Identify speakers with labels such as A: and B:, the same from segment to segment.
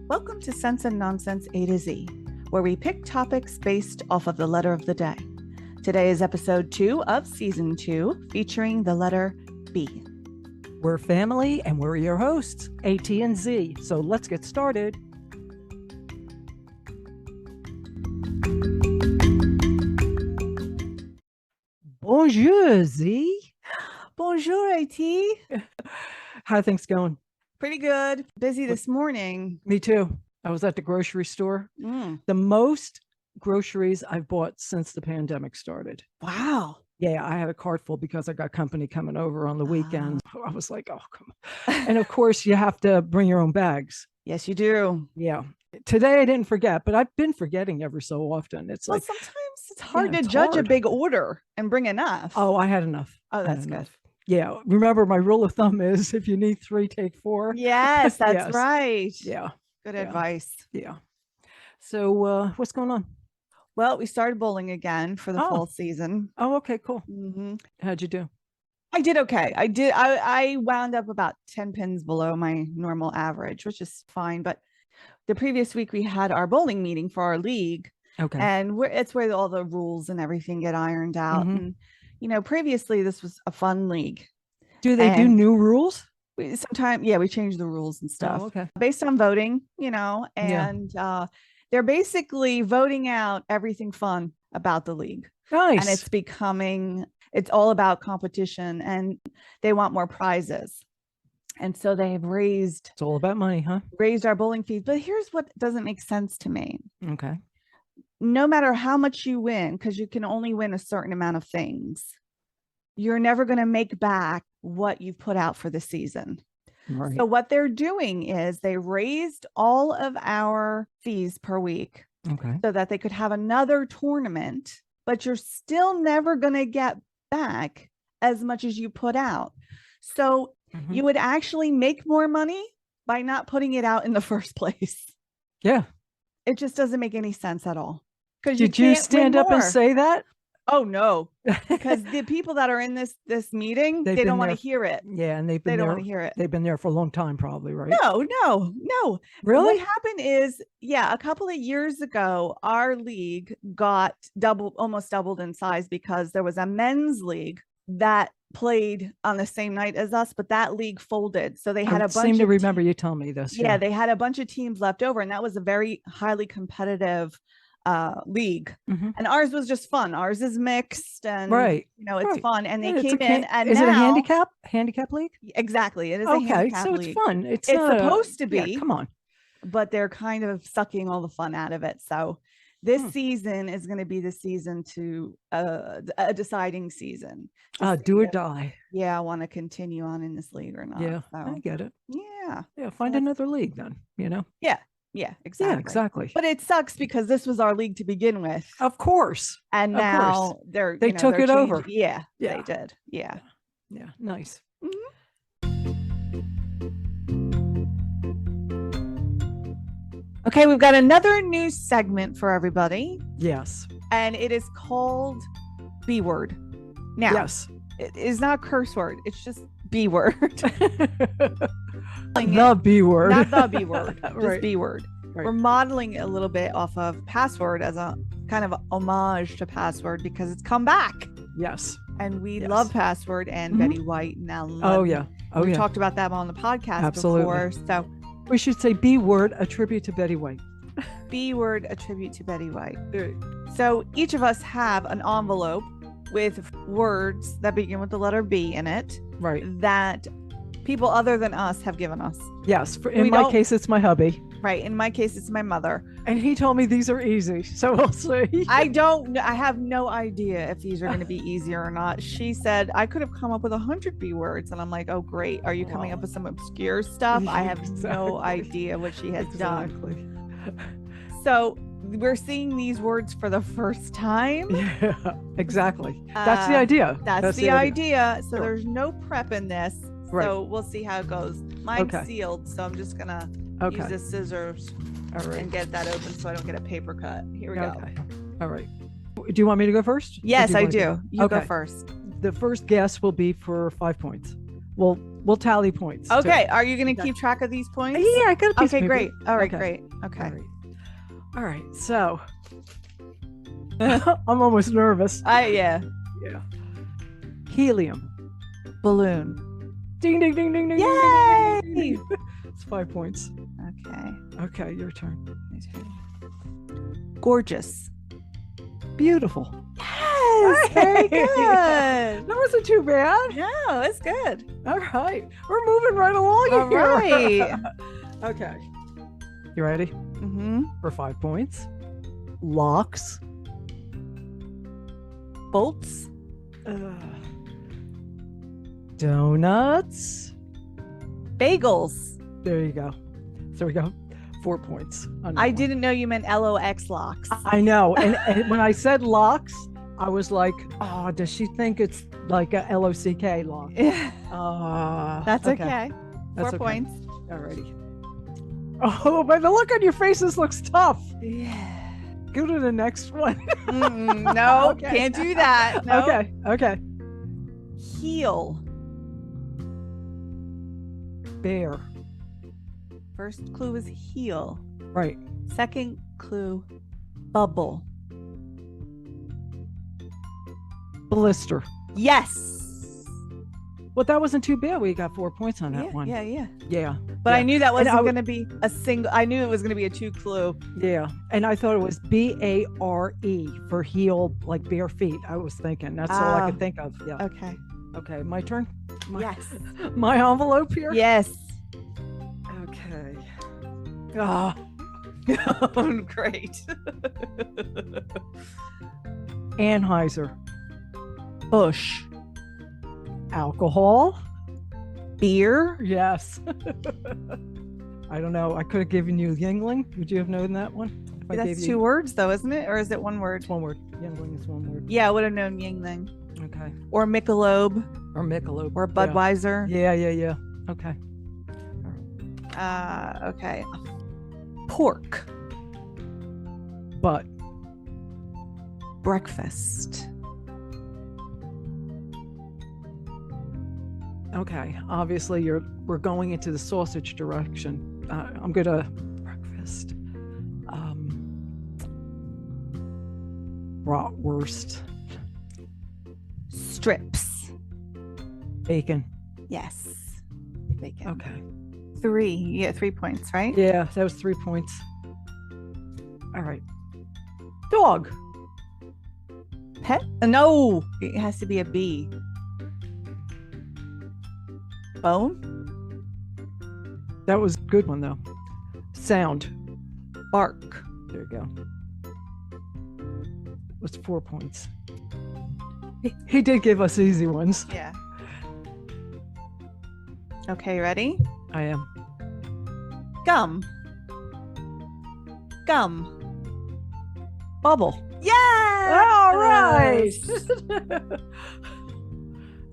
A: Welcome to Sense and Nonsense A to Z, where we pick topics based off of the letter of the day. Today is episode 2 of season 2, featuring the letter B.
B: We're family and we're your hosts, AT and Z. So let's get started. Bonjour, Z.
A: Bonjour, AT.
B: How are things going?
A: Pretty good. Busy this morning.
B: Me too. I was at the grocery store. The most groceries I've bought since the pandemic started.
A: Wow.
B: Yeah, I had a cart full because I got company coming over on the weekend. I was like, oh, come on. And of course, you have to bring your own bags.
A: Yes, you do.
B: Yeah. Today I didn't forget, but I've been forgetting every so often. It's like
A: sometimes it's hard to judge a big order and bring enough.
B: Oh, I had enough.
A: Oh, that's good.
B: Yeah. Remember, my rule of thumb is if you need 3, take 4.
A: Yes, that's right.
B: Yeah.
A: Good advice.
B: Yeah. So what's going on?
A: Well, we started bowling again for the fall season.
B: Oh, okay, cool.
A: Mm-hmm.
B: How'd you do?
A: I did okay. I wound up about 10 pins below my normal average, which is fine. But the previous week we had our bowling meeting for our league.
B: Okay.
A: And it's where all the rules and everything get ironed out. And, previously this was a fun league.
B: Do they do new rules?
A: Sometimes, yeah, we change the rules and stuff.
B: Oh, okay.
A: Based on voting, and they're basically voting out everything fun about the league.
B: Nice.
A: And it's all about competition and they want more prizes. And so they've raised.
B: It's all about money, huh?
A: Raised our bowling fees. But here's what doesn't make sense to me.
B: Okay.
A: No matter how much you win, because you can only win a certain amount of things, you're never going to make back what you've put out for the season.
B: Right.
A: So what they're doing is they raised all of our fees per week so that they could have another tournament, but you're still never going to get back as much as you put out. So you would actually make more money by not putting it out in the first place.
B: Yeah.
A: It just doesn't make any sense at all.
B: Did you stand up and say that?
A: Oh, no, because the people that are in this meeting, they don't want to hear it.
B: Yeah. And they
A: don't want to hear it.
B: They've been there for a long time, probably, right?
A: No.
B: Really?
A: What happened is, a couple of years ago, our league got almost doubled in size because there was a men's league that played on the same night as us, but that league folded. So they had a bunch. I seem
B: to remember you telling me this.
A: Yeah, they had a bunch of teams left over, and that was a very highly competitive league. And ours was just fun. Ours is mixed and it's fun. And they came in and
B: is it a handicap league?
A: Exactly. It is a handicap
B: so
A: league.
B: It's fun. It's
A: supposed to be.
B: Yeah, come on.
A: But they're kind of sucking all the fun out of it. So this season is going to be the season to a deciding season.
B: Do or die.
A: Yeah, I want to continue on in this league or not.
B: Yeah,
A: so.
B: I get it.
A: Yeah.
B: Find another league then,
A: Yeah, exactly.
B: Yeah, exactly.
A: But it sucks because this was our league to begin with.
B: Of course.
A: And now they
B: took it over.
A: Yeah, they did. Yeah.
B: Yeah. Nice.
A: Okay, we've got another new segment for everybody.
B: Yes.
A: And it is called B word. Now,
B: yes.
A: It is not a curse word. It's just B word.
B: The B word.
A: Not the B word. Just
B: Right.
A: B word.
B: Right.
A: We're modeling it a little bit off of Password as a kind of homage to Password because it's come back.
B: Yes.
A: And we love Password and Betty White now. We talked about that on the podcast before. So
B: we should say B word, a tribute to Betty White.
A: B word, a tribute to Betty White. So each of us have an envelope with words that begin with the letter B in it.
B: Right.
A: That people other than us have given us.
B: Yes. In my case, it's my hubby.
A: Right. In my case, it's my mother.
B: And he told me these are easy. So we'll see.
A: I have no idea if these are going to be easier or not. She said I could have come up with 100 B words. And I'm like, oh, great. Are you coming up with some obscure stuff? I have no idea what she has done. So we're seeing these words for the first time.
B: Yeah, exactly. That's the idea.
A: That's the idea. So
B: Sure.
A: There's no prep in this.
B: Right.
A: So we'll see how it goes. Mine's sealed, so I'm just gonna use the scissors and get that open so I don't get a paper cut. Here we go.
B: All right. Do you want me to go first?
A: Yes, I do. You go first.
B: The first guess will be for 5 points. we'll tally points.
A: Okay.
B: Too.
A: Are you going to keep track of these points?
B: Yeah, I got a piece.
A: Okay, great. All right, great. Okay.
B: All right. So I'm almost nervous.
A: Yeah.
B: Helium.
A: Balloon.
B: Ding, ding, ding, ding, ding.
A: Yay!
B: Ding, ding, ding. It's 5 points. Okay, your turn.
A: Gorgeous.
B: Beautiful.
A: Yes, very good.
B: That wasn't too bad.
A: No, it's good.
B: All right, we're moving right along
A: All
B: here.
A: right.
B: Okay, you ready?
A: Mm-hmm.
B: For 5 points. Locks.
A: Bolts.
B: Donuts.
A: Bagels.
B: There you go. So we go 4 points.
A: I didn't know you meant LOX locks.
B: I know. And when I said locks, I was like, oh, does she think it's like a LOCK lock?
A: That's okay.
B: That's
A: 4 points.
B: Alrighty. Oh, but the look on your faces looks tough.
A: Yeah.
B: Go to the next one.
A: No, okay. Can't do that. No.
B: Okay.
A: Heel.
B: Bear.
A: First clue is heel.
B: Right.
A: Second clue, bubble.
B: Blister.
A: Yes.
B: Well, that wasn't too bad. We got 4 points on that one.
A: Yeah. But I knew that wasn't going to be a single. I knew it was going to be a 2 clue.
B: Yeah. And I thought it was BARE for heel, like bare feet. I was thinking. That's all I could think of. Yeah. Okay. My turn?
A: Yes.
B: My envelope here?
A: Yes.
B: Okay.
A: Great.
B: Anheuser.
A: Bush.
B: Alcohol.
A: Beer.
B: Yes. I don't know. I could have given you Yingling. Would you have known that one?
A: That's 2 words though, isn't it? Or is it 1 word?
B: It's 1 word. Yingling is 1 word.
A: Yeah, I would have known Yingling.
B: Okay.
A: Or Michelob.
B: Or
A: Budweiser.
B: Yeah. Okay.
A: Okay. Pork.
B: Butt.
A: Breakfast.
B: Okay. Obviously, we're going into the sausage direction. I'm gonna breakfast. Bratwurst.
A: Strips.
B: Bacon.
A: Yes. Bacon.
B: Okay.
A: 3. You get 3 points, right?
B: Yeah, that was 3 points. All right. Dog.
A: Pet? No, it has to be a B. Bone?
B: That was a good one, though. Sound.
A: Bark.
B: There you go. What's 4 points? He did give us easy ones.
A: Yeah. Okay, ready?
B: I am.
A: Gum.
B: Bubble.
A: Yeah.
B: All right.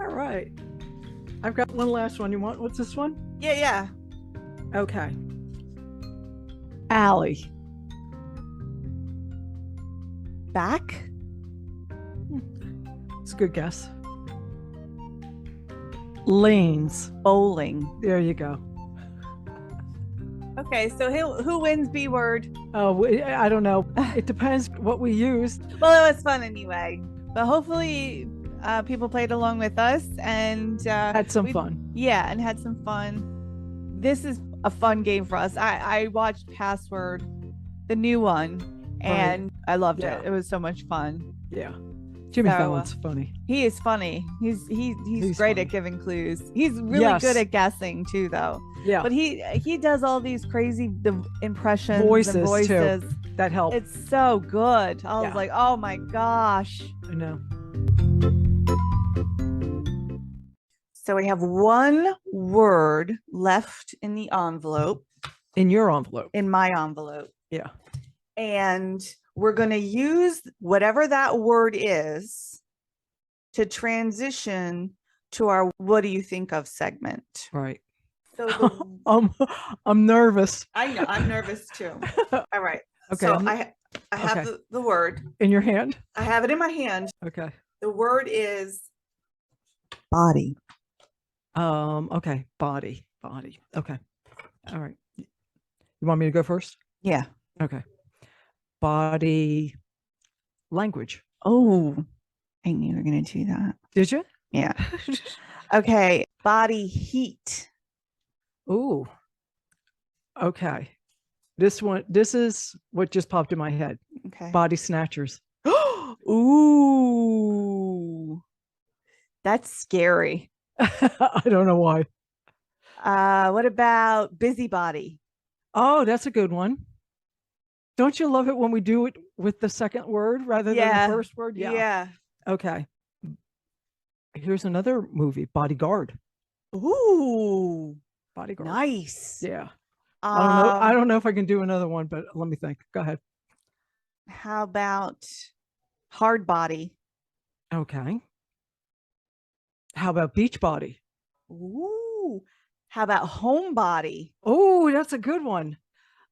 B: All right. I've got one last one. You want? What's this one?
A: Yeah.
B: Okay. Alley.
A: Back.
B: It's a good guess. Lanes.
A: Bowling.
B: There you go.
A: Okay, so who wins B word?
B: Oh, I don't know. It depends what we used.
A: Well, it was fun anyway. But hopefully people played along with us and
B: had some fun.
A: Yeah, and had some fun. This is a fun game for us. I watched Password, the new one, and I loved it. It was so much fun.
B: Yeah. Jimmy Fallon's funny.
A: He is funny. He's great funny at giving clues. He's really good at guessing too, though.
B: Yeah.
A: But he does all these crazy impressions, voices
B: too. That help.
A: It's so good. I was like, oh my gosh.
B: I know.
A: So we have 1 word left in the envelope.
B: In your envelope.
A: In my envelope.
B: Yeah.
A: And we're going to use whatever that word is to transition to our "What do you think of" segment.
B: Right.
A: So
B: I'm nervous.
A: I know. I'm nervous too. All right.
B: Okay.
A: So I have the word
B: in your hand.
A: I have it in my hand.
B: Okay.
A: The word is body.
B: Okay. Body. Okay. All right. You want me to go first?
A: Yeah.
B: Okay. Body language.
A: Oh, I knew you were going to do that.
B: Did you?
A: Yeah. Okay. Body heat.
B: Ooh. Okay. This is what just popped in my head.
A: Okay.
B: Body snatchers.
A: Ooh. That's scary.
B: I don't know why.
A: What about busybody?
B: Oh, that's a good one. Don't you love it when we do it with the second word rather than the first word?
A: Yeah.
B: Okay. Here's another movie, Bodyguard.
A: Ooh.
B: Bodyguard.
A: Nice.
B: Yeah. I don't know if I can do another one, but let me think. Go ahead.
A: How about hard body?
B: Okay. How about beach body?
A: Ooh. How about homebody?
B: Oh, that's a good one.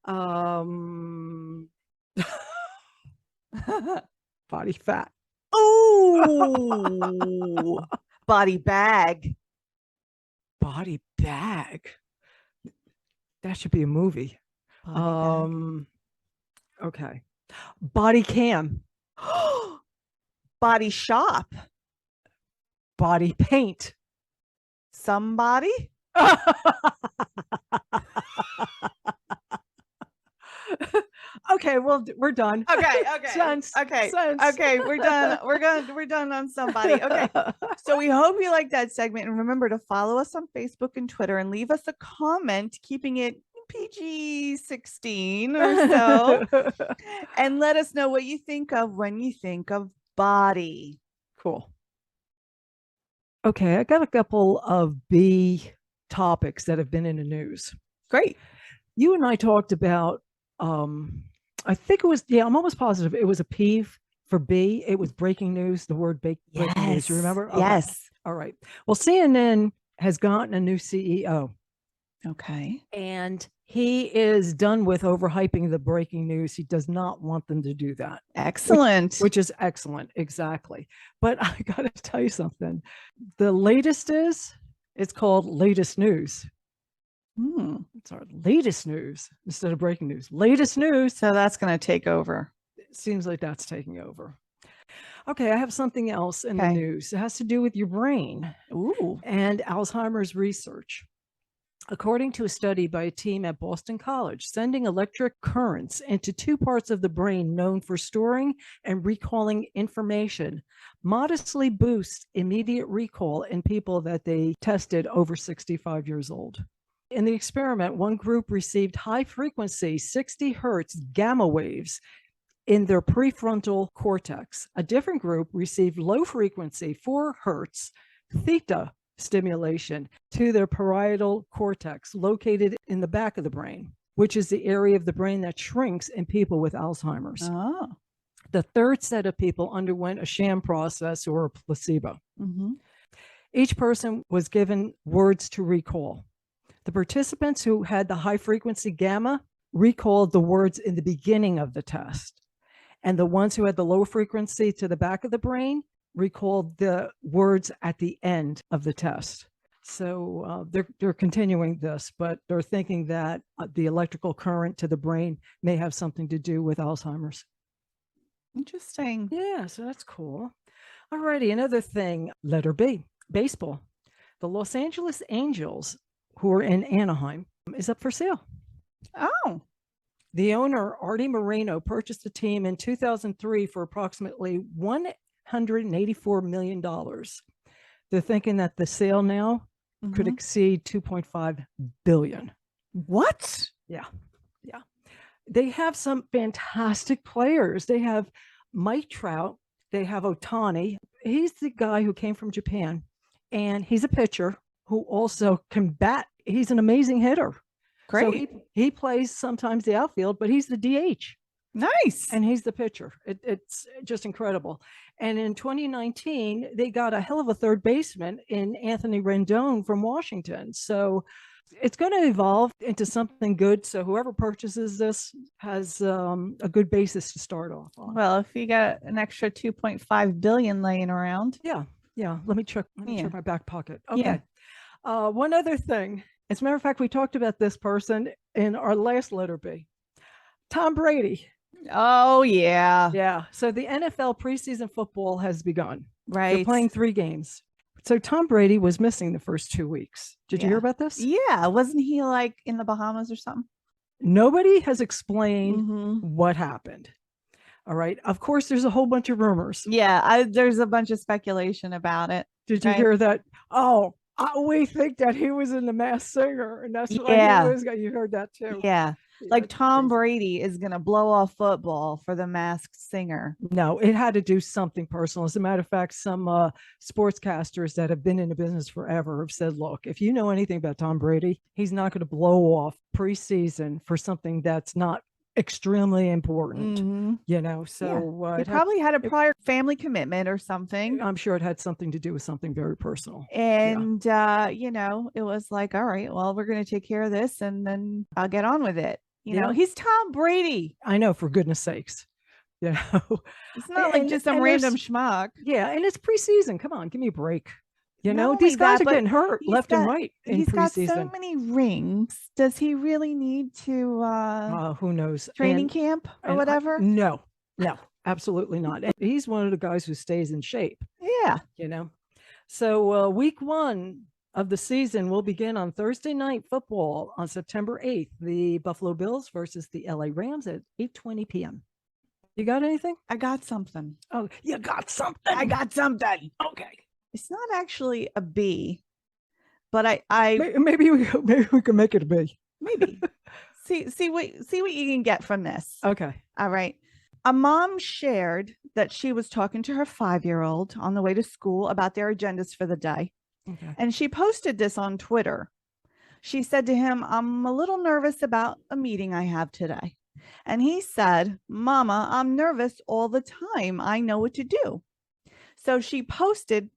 B: Body fat.
A: Ooh. Body bag.
B: Body bag. That should be a movie.
A: Body
B: okay. Body cam.
A: Body shop.
B: Body paint.
A: Somebody.
B: Okay, well, we're done.
A: Okay.
B: Sense.
A: Okay.
B: Sense.
A: Okay, we're done. We're done on somebody. Okay. So we hope you liked that segment, and remember to follow us on Facebook and Twitter and leave us a comment, keeping it PG-16 or so, and let us know what you think of when you think of body.
B: Cool. Okay, I got a couple of B topics that have been in the news.
A: Great.
B: You and I talked about I think it was, I'm almost positive it was a peeve for B. It was breaking news, the word breaking news. You remember?
A: Okay. Yes.
B: All right. Well, CNN has gotten a new CEO.
A: Okay.
B: And he is done with overhyping the breaking news. He does not want them to do that.
A: Excellent.
B: Which is excellent. Exactly. But I got to tell you something. The latest it's called latest news. It's our latest news instead of breaking news. Latest news.
A: So that's going to take over.
B: It seems like that's taking over. Okay, I have something else in the news. It has to do with your brain.
A: Ooh.
B: And Alzheimer's research. According to a study by a team at Boston College, sending electric currents into two parts of the brain known for storing and recalling information modestly boosts immediate recall in people that they tested over 65 years old. In the experiment, one group received high-frequency 60 hertz gamma waves in their prefrontal cortex. A different group received low-frequency 4 hertz theta stimulation to their parietal cortex located in the back of the brain, which is the area of the brain that shrinks in people with Alzheimer's.
A: Oh.
B: The third set of people underwent a sham process or a placebo. Each person was given words to recall. The participants who had the high frequency gamma recalled the words in the beginning of the test. And the ones who had the low frequency to the back of the brain recalled the words at the end of the test. So they're continuing this, but they're thinking that the electrical current to the brain may have something to do with Alzheimer's.
A: Interesting.
B: Yeah, so that's cool. All righty, another thing, letter B, baseball. The Los Angeles Angels, who are in Anaheim, is up for sale.
A: Oh.
B: The owner, Artie Moreno, purchased the team in 2003 for approximately $184 million. They're thinking that the sale now could exceed $2.5 billion.
A: What?
B: Yeah. They have some fantastic players. They have Mike Trout. They have Ohtani. He's the guy who came from Japan, and he's a pitcher who also can bat. He's an amazing hitter.
A: Great.
B: So he plays sometimes the outfield, but he's the DH.
A: Nice.
B: And he's the pitcher. It's just incredible. And in 2019, they got a hell of a third baseman in Anthony Rendon from Washington. So it's going to evolve into something good. So whoever purchases this has a good basis to start off on.
A: Well, if you got an extra 2.5 billion laying around.
B: Yeah. Let me check my back pocket. Okay. One other thing. As a matter of fact, we talked about this person in our last letter B. Tom Brady.
A: Oh, yeah.
B: Yeah. So the NFL preseason football has begun.
A: Right.
B: They're playing 3 games. So Tom Brady was missing the first 2 weeks. Did you hear about this?
A: Yeah. Wasn't he like in the Bahamas or something?
B: Nobody has explained what happened. All right. Of course, there's a whole bunch of rumors.
A: Yeah. There's a bunch of speculation about it.
B: Did you hear that? Oh, we think that he was in The Masked Singer, and that's why he was. You heard that too.
A: Yeah. Like Tom Brady is going to blow off football for The Masked Singer.
B: No, it had to do something personal. As a matter of fact, some sportscasters that have been in the business forever have said, look, if you know anything about Tom Brady, he's not going to blow off preseason for something that's not extremely important, you know. So
A: he probably had a prior family commitment or something.
B: I'm sure it had something to do with something very personal.
A: And you know, it was like, all right, well, we're going to take care of this and then I'll get on with it. You know, he's Tom Brady.
B: I know, for goodness sakes. You know,
A: it's not like just some random schmuck.
B: Yeah, and it's preseason. Come on, give me a break. You know, these guys are getting hurt left and right in preseason.
A: He's got so many rings. Does he really need to
B: who knows?
A: Training camp or whatever?
B: No, absolutely not. And he's one of the guys who stays in shape.
A: Yeah.
B: You know. So week 1 of the season will begin on Thursday night football on September 8th. The Buffalo Bills versus the LA Rams at 8:20 p.m. You got anything?
A: I got something.
B: Oh, you got something.
A: I got something.
B: Okay.
A: It's not actually a B, but I
B: maybe we can make it a B.
A: Maybe. see what you can get from this.
B: Okay.
A: All right. A mom shared that she was talking to her 5-year-old on the way to school about their agendas for the day.
B: Okay.
A: And she posted this on Twitter. She said to him, I'm a little nervous about a meeting I have today. And he said, Mama, I'm nervous all the time. I know what to do. So she posted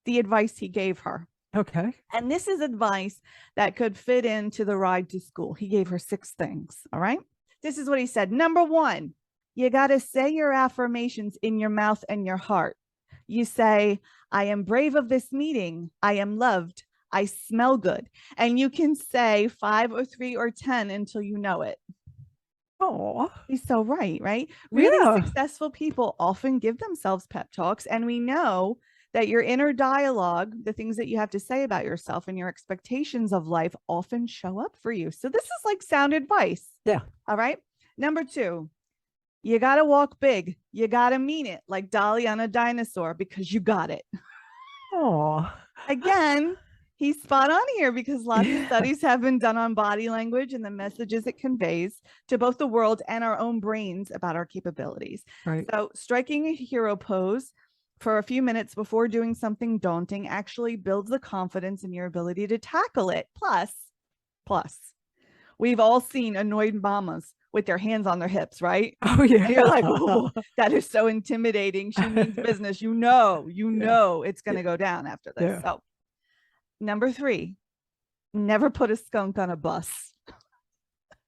A: the advice he gave her.
B: Okay.
A: And this is advice that could fit into the ride to school. He gave her 6 things. All right. This is what he said. Number 1, you got to say your affirmations in your mouth and your heart. You say, I am brave of this meeting. I am loved. I smell good. And you can say 5 or 3 or 10 until you know it.
B: Oh,
A: he's so right, right? Really successful people often give themselves pep talks. And we know that your inner dialogue, the things that you have to say about yourself and your expectations of life often show up for you. So this is like sound advice.
B: Yeah.
A: All right. Number 2, you got to walk big. You got to mean it, like Dolly on a dinosaur, because you got it.
B: Oh,
A: again, he's spot on here because lots of studies have been done on body language and the messages it conveys to both the world and our own brains about our capabilities.
B: Right.
A: So striking a hero pose for a few minutes before doing something daunting actually builds the confidence in your ability to tackle it. Plus, we've all seen annoyed mamas with their hands on their hips, right?
B: Oh, yeah.
A: And you're like, oh, that is so intimidating. She means business. You know, it's going to go down after this.
B: Yeah.
A: So number 3, never put a skunk on a bus.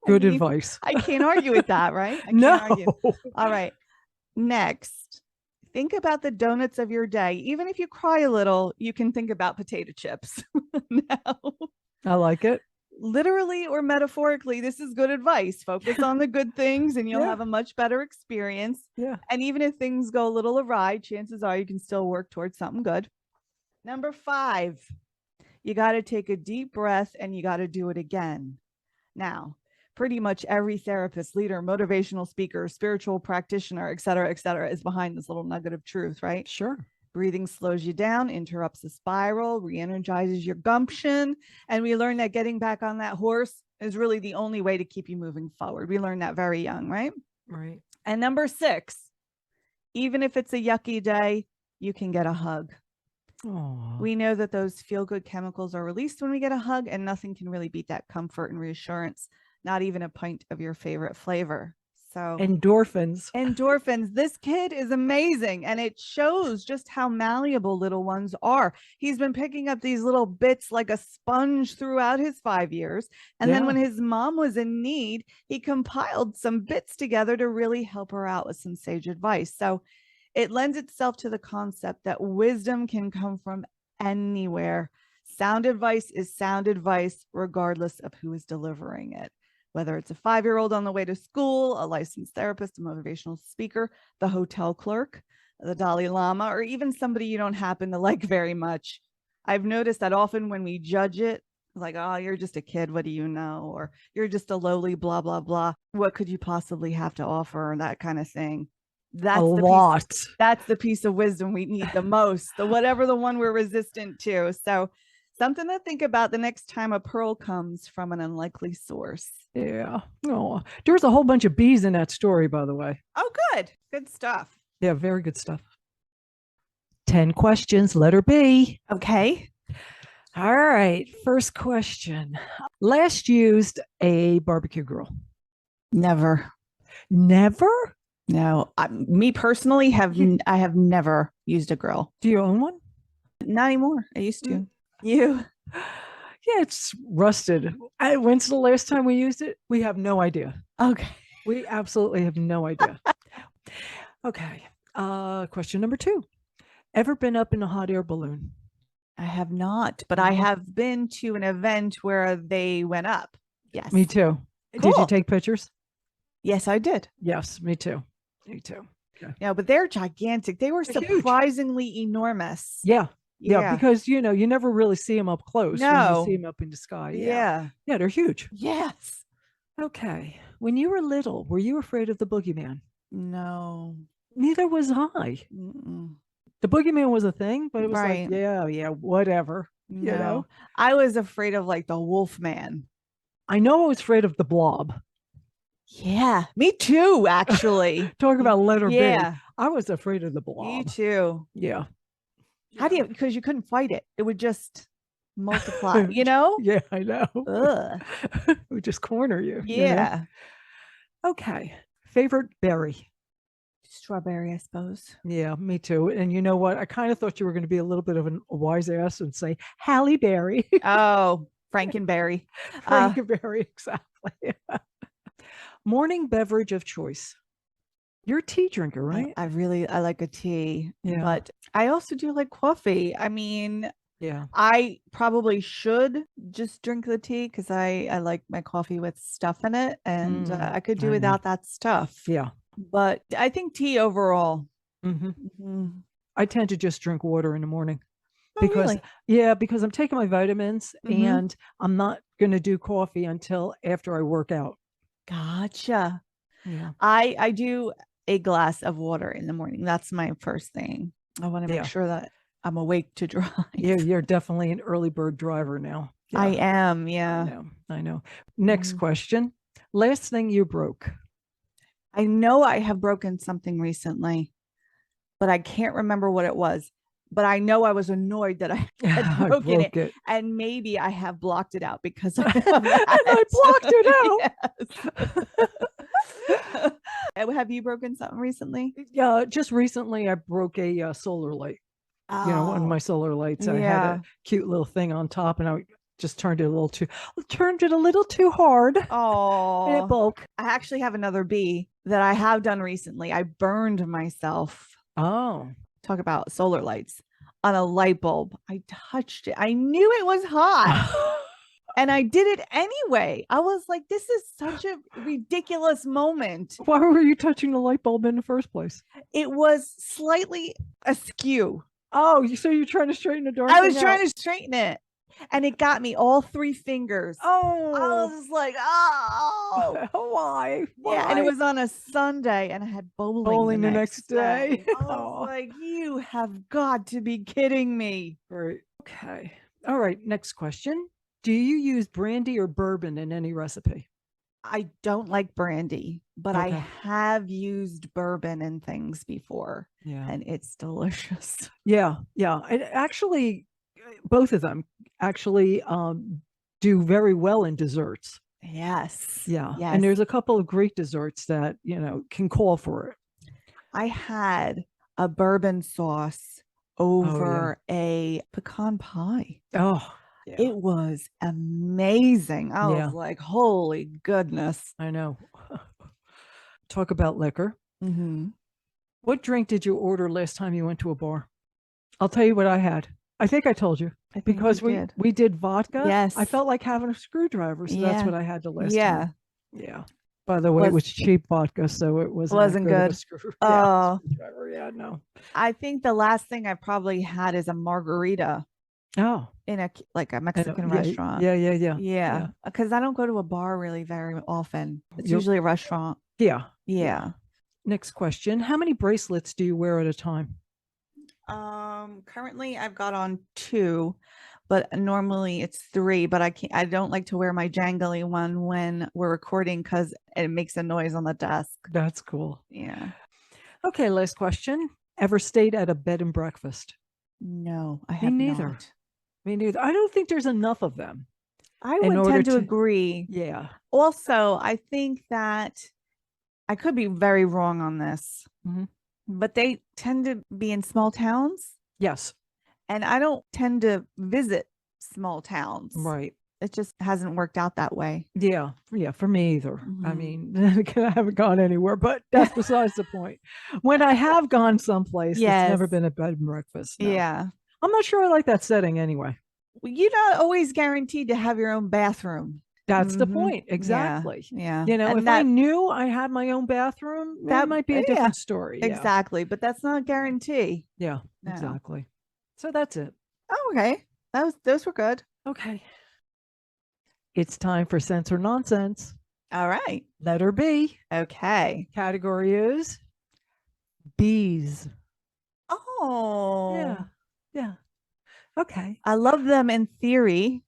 B: Good advice.
A: I can't argue with that, right? I
B: can't
A: argue. All right. Next, think about the donuts of your day. Even if you cry a little, you can think about potato chips. Now,
B: I like it.
A: Literally or metaphorically, this is good advice. Focus on the good things and you'll have a much better experience.
B: Yeah.
A: And even if things go a little awry, chances are you can still work towards something good. Number 5, you got to take a deep breath and you got to do it again. Now, pretty much every therapist, leader, motivational speaker, spiritual practitioner, et cetera, is behind this little nugget of truth, right?
B: Sure.
A: Breathing slows you down, interrupts the spiral, re-energizes your gumption. And we learn that getting back on that horse is really the only way to keep you moving forward. We learned that very young, right?
B: Right.
A: And number 6, even if it's a yucky day, you can get a hug.
B: Aww.
A: We know that those feel-good chemicals are released when we get a hug, and nothing can really beat that comfort and reassurance, not even a pint of your favorite flavor. So
B: endorphins.
A: This kid is amazing. And it shows just how malleable little ones are. He's been picking up these little bits like a sponge throughout his 5 years. And then when his mom was in need, he compiled some bits together to really help her out with some sage advice. So it lends itself to the concept that wisdom can come from anywhere. sound advice is sound advice, regardless of who is delivering it. Whether it's a 5-year-old on the way to school, a licensed therapist, a motivational speaker, the hotel clerk, the Dalai Lama, or even somebody you don't happen to like very much. I've noticed that often when we judge it, like, oh, you're just a kid, what do you know? Or you're just a lowly blah, blah, blah. What could you possibly have to offer? That kind of thing. That's that's the piece of wisdom we need the most, whatever the one we're resistant to. So something to think about the next time a pearl comes from an unlikely source.
B: Yeah. Oh, there's a whole bunch of B's in that story, by the way.
A: Oh, good. Good stuff.
B: Yeah, very good stuff. 10 questions, letter B.
A: Okay.
B: All right. First question. Last used a barbecue grill.
A: Never.
B: Never?
A: No. Me personally I have never used a grill.
B: Do you own one?
A: Not anymore. I used to. You?
B: Yeah, it's rusted. When's the last time we used it? We have no idea.
A: Okay.
B: We absolutely have no idea. Okay. Question number 2. Ever been up in a hot air balloon?
A: I have not, but I have been to an event where they went up. Yes.
B: Me too. Cool. Did you take pictures?
A: Yes, I did.
B: Yes, me too. Me too.
A: Okay. Yeah, but they're gigantic. They were surprisingly huge. Enormous.
B: Yeah. Yeah, because you never really see them up close.
A: No,
B: when you see them up in the sky.
A: Yeah,
B: they're huge.
A: Yes.
B: Okay. When you were little, were you afraid of the boogeyman?
A: No.
B: Neither was I. The boogeyman was a thing, but it was like, yeah, whatever.
A: No.
B: You know,
A: I was afraid of like the wolf man.
B: I know I was afraid of the blob.
A: Yeah, me too, actually.
B: Talk about letter
A: B.
B: I was afraid of the blob.
A: Me too.
B: Yeah.
A: How do you, because you couldn't fight it. It would just multiply, you know?
B: Yeah, I know. It would just corner you.
A: Yeah.
B: You know? Okay. Favorite berry?
A: Strawberry, I suppose.
B: Yeah, me too. And you know what? I kind of thought you were going to be a little bit of a wise ass and say Halle Berry.
A: Oh, Frankenberry.
B: Frankenberry, exactly. Morning beverage of choice. You're a tea drinker, right?
A: I like a tea, but I also do like coffee. I mean, I probably should just drink the tea because I like my coffee with stuff in it, and I could do without that stuff.
B: Yeah.
A: But I think tea overall.
B: I tend to just drink water in the morning.
A: Oh, because
B: because I'm taking my vitamins and I'm not going to do coffee until after I work out.
A: Gotcha.
B: Yeah.
A: I do a glass of water in the morning. That's my first thing. I want to make sure that I'm awake to drive.
B: Yeah, you're definitely an early bird driver now. Yeah.
A: I am. Yeah.
B: I know. Next question. Last thing you broke.
A: I know I have broken something recently, but I can't remember what it was. But I know I was annoyed that I had broken it. And maybe I have blocked it out because I
B: blocked it out.
A: Have you broken something recently?
B: Yeah, just recently I broke a solar light.
A: Oh.
B: You know, one of my solar lights. I had a cute little thing on top, and I just turned it a little too hard.
A: Oh,
B: and it broke.
A: I actually have another B that I have done recently. I burned myself.
B: Oh.
A: Talk about solar lights on a light bulb. I touched it. I knew it was hot. And I did it anyway. I was like, this is such a ridiculous moment.
B: Why were you touching the light bulb in the first place?
A: It was slightly askew.
B: Oh, so you're trying to straighten the dark?
A: I was trying to straighten it. And it got me all 3 fingers.
B: Oh,
A: I was like, oh,
B: why?
A: Yeah, and it was on a Sunday, and I had bowling the next day. I was like, you have got to be kidding me.
B: Right. Okay. All right. Next question. Do you use brandy or bourbon in any recipe?
A: I don't like brandy, but I have used bourbon in things before. Yeah, and it's delicious.
B: Yeah. It actually, both of them actually do very well in desserts.
A: Yes.
B: Yeah. Yes. And there's a couple of great desserts that, can call for it.
A: I had a bourbon sauce over a pecan pie.
B: Oh, yeah.
A: It was amazing. I was like, holy goodness.
B: I know. Talk about liquor. What drink did you order last time you went to a bar? I'll tell you what I had. I think I told you
A: I think
B: because
A: you did.
B: we did vodka.
A: Yes.
B: I felt like having a screwdriver, so that's what I had the last
A: Yeah.
B: time. Yeah. By the way, it was cheap vodka, so it wasn't that good of a
A: good.
B: screwdriver. Yeah, no.
A: I think the last thing I probably had is a margarita
B: Oh,
A: in a Mexican restaurant.
B: yeah.
A: Because I don't go to a bar really very often. It's
B: You're-
A: usually a restaurant.
B: Yeah.
A: Yeah.
B: Next question. How many bracelets do you wear at a time?
A: Currently I've got on 2, but normally it's 3, but I don't like to wear my jangly one when we're recording because it makes a noise on the desk.
B: That's cool.
A: Yeah.
B: Okay, last question. Ever stayed at a bed and breakfast?
A: No, I
B: Me
A: have
B: neither.
A: not.
B: Me neither. I don't think there's enough of them
A: I
B: in
A: would
B: order
A: tend to
B: to,
A: agree.
B: yeah.
A: Also, I think that I could be very wrong on this,
B: Mhm.
A: but they tend to be in small towns,
B: Yes.
A: and I don't tend to visit small towns.
B: Right.
A: It just hasn't worked out that way.
B: Yeah. Yeah. For me either. I
A: Mhm.
B: mean, I haven't gone anywhere, but that's besides the point. When I have gone someplace, it's never
A: Yes.
B: been a bed and breakfast. No.
A: Yeah.
B: I'm not sure I like that setting anyway.
A: Well, you're not always guaranteed to have your own bathroom.
B: That's the
A: Mhm.
B: point. Exactly.
A: Yeah.
B: You know,
A: And
B: if I
A: that
B: knew I had my own bathroom, that
A: that
B: might be a
A: yeah,
B: different story. Yeah.
A: exactly. But that's not a guarantee.
B: Yeah.
A: No.
B: Exactly. So that's it.
A: Oh, okay. Those were good.
B: Okay. It's time for sense or nonsense.
A: All right.
B: Letter B.
A: Okay.
B: Category is bees.
A: Oh.
B: Yeah. Yeah. Okay.
A: I love them in theory.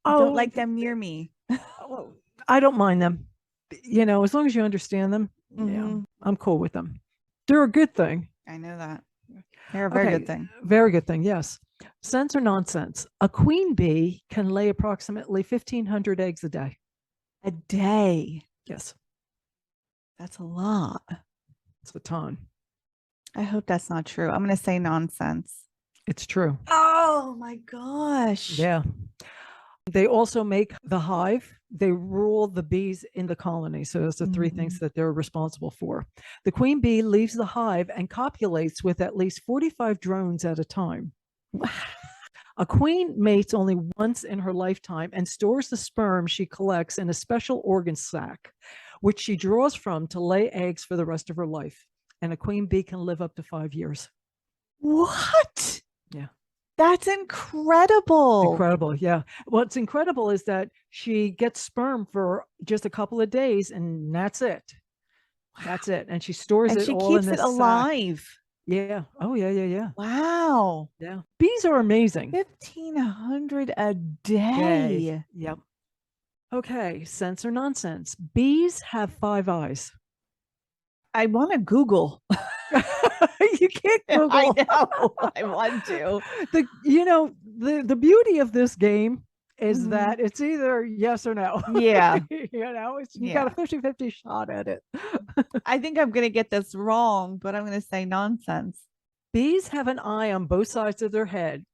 B: Oh,
A: Don't like them near me.
B: well, I don't mind them. You know, as long as you understand them, yeah,
A: Mhm.
B: I'm cool with them. They're a good thing.
A: I know that. They're a very good thing.
B: Very good thing. Yes. Sense or nonsense? A queen bee can lay approximately 1,500 eggs a day.
A: A day.
B: Yes.
A: That's a lot.
B: It's a ton.
A: I hope that's not true. I'm going to say nonsense.
B: It's true.
A: Oh my gosh.
B: Yeah. They also make the hive. They rule the bees in the colony. So those are 3 things that they're responsible for. The queen bee leaves the hive and copulates with at least 45 drones at a time. A queen mates only once in her lifetime and stores the sperm she collects in a special organ sac, which she draws from to lay eggs for the rest of her life. And a queen bee can live up to 5 years.
A: What?
B: Yeah.
A: That's incredible.
B: Incredible. Yeah. What's incredible is that she gets sperm for just a couple of days and that's it. That's it. And she stores
A: And
B: it
A: she
B: all in
A: keeps
B: this
A: it
B: sack.
A: alive.
B: Yeah. Oh, yeah.
A: Wow.
B: Yeah. Bees are amazing.
A: 1,500 a day.
B: Yep. Okay. Sense or nonsense? Bees have 5 eyes.
A: I want to Google.
B: You can't Google.
A: I know. I want to.
B: The beauty of this game is that it's either yes or no.
A: Yeah.
B: You got a 50-50 shot at it.
A: I think I'm going to get this wrong, but I'm going to say nonsense.
B: Bees have an eye on both sides of their head.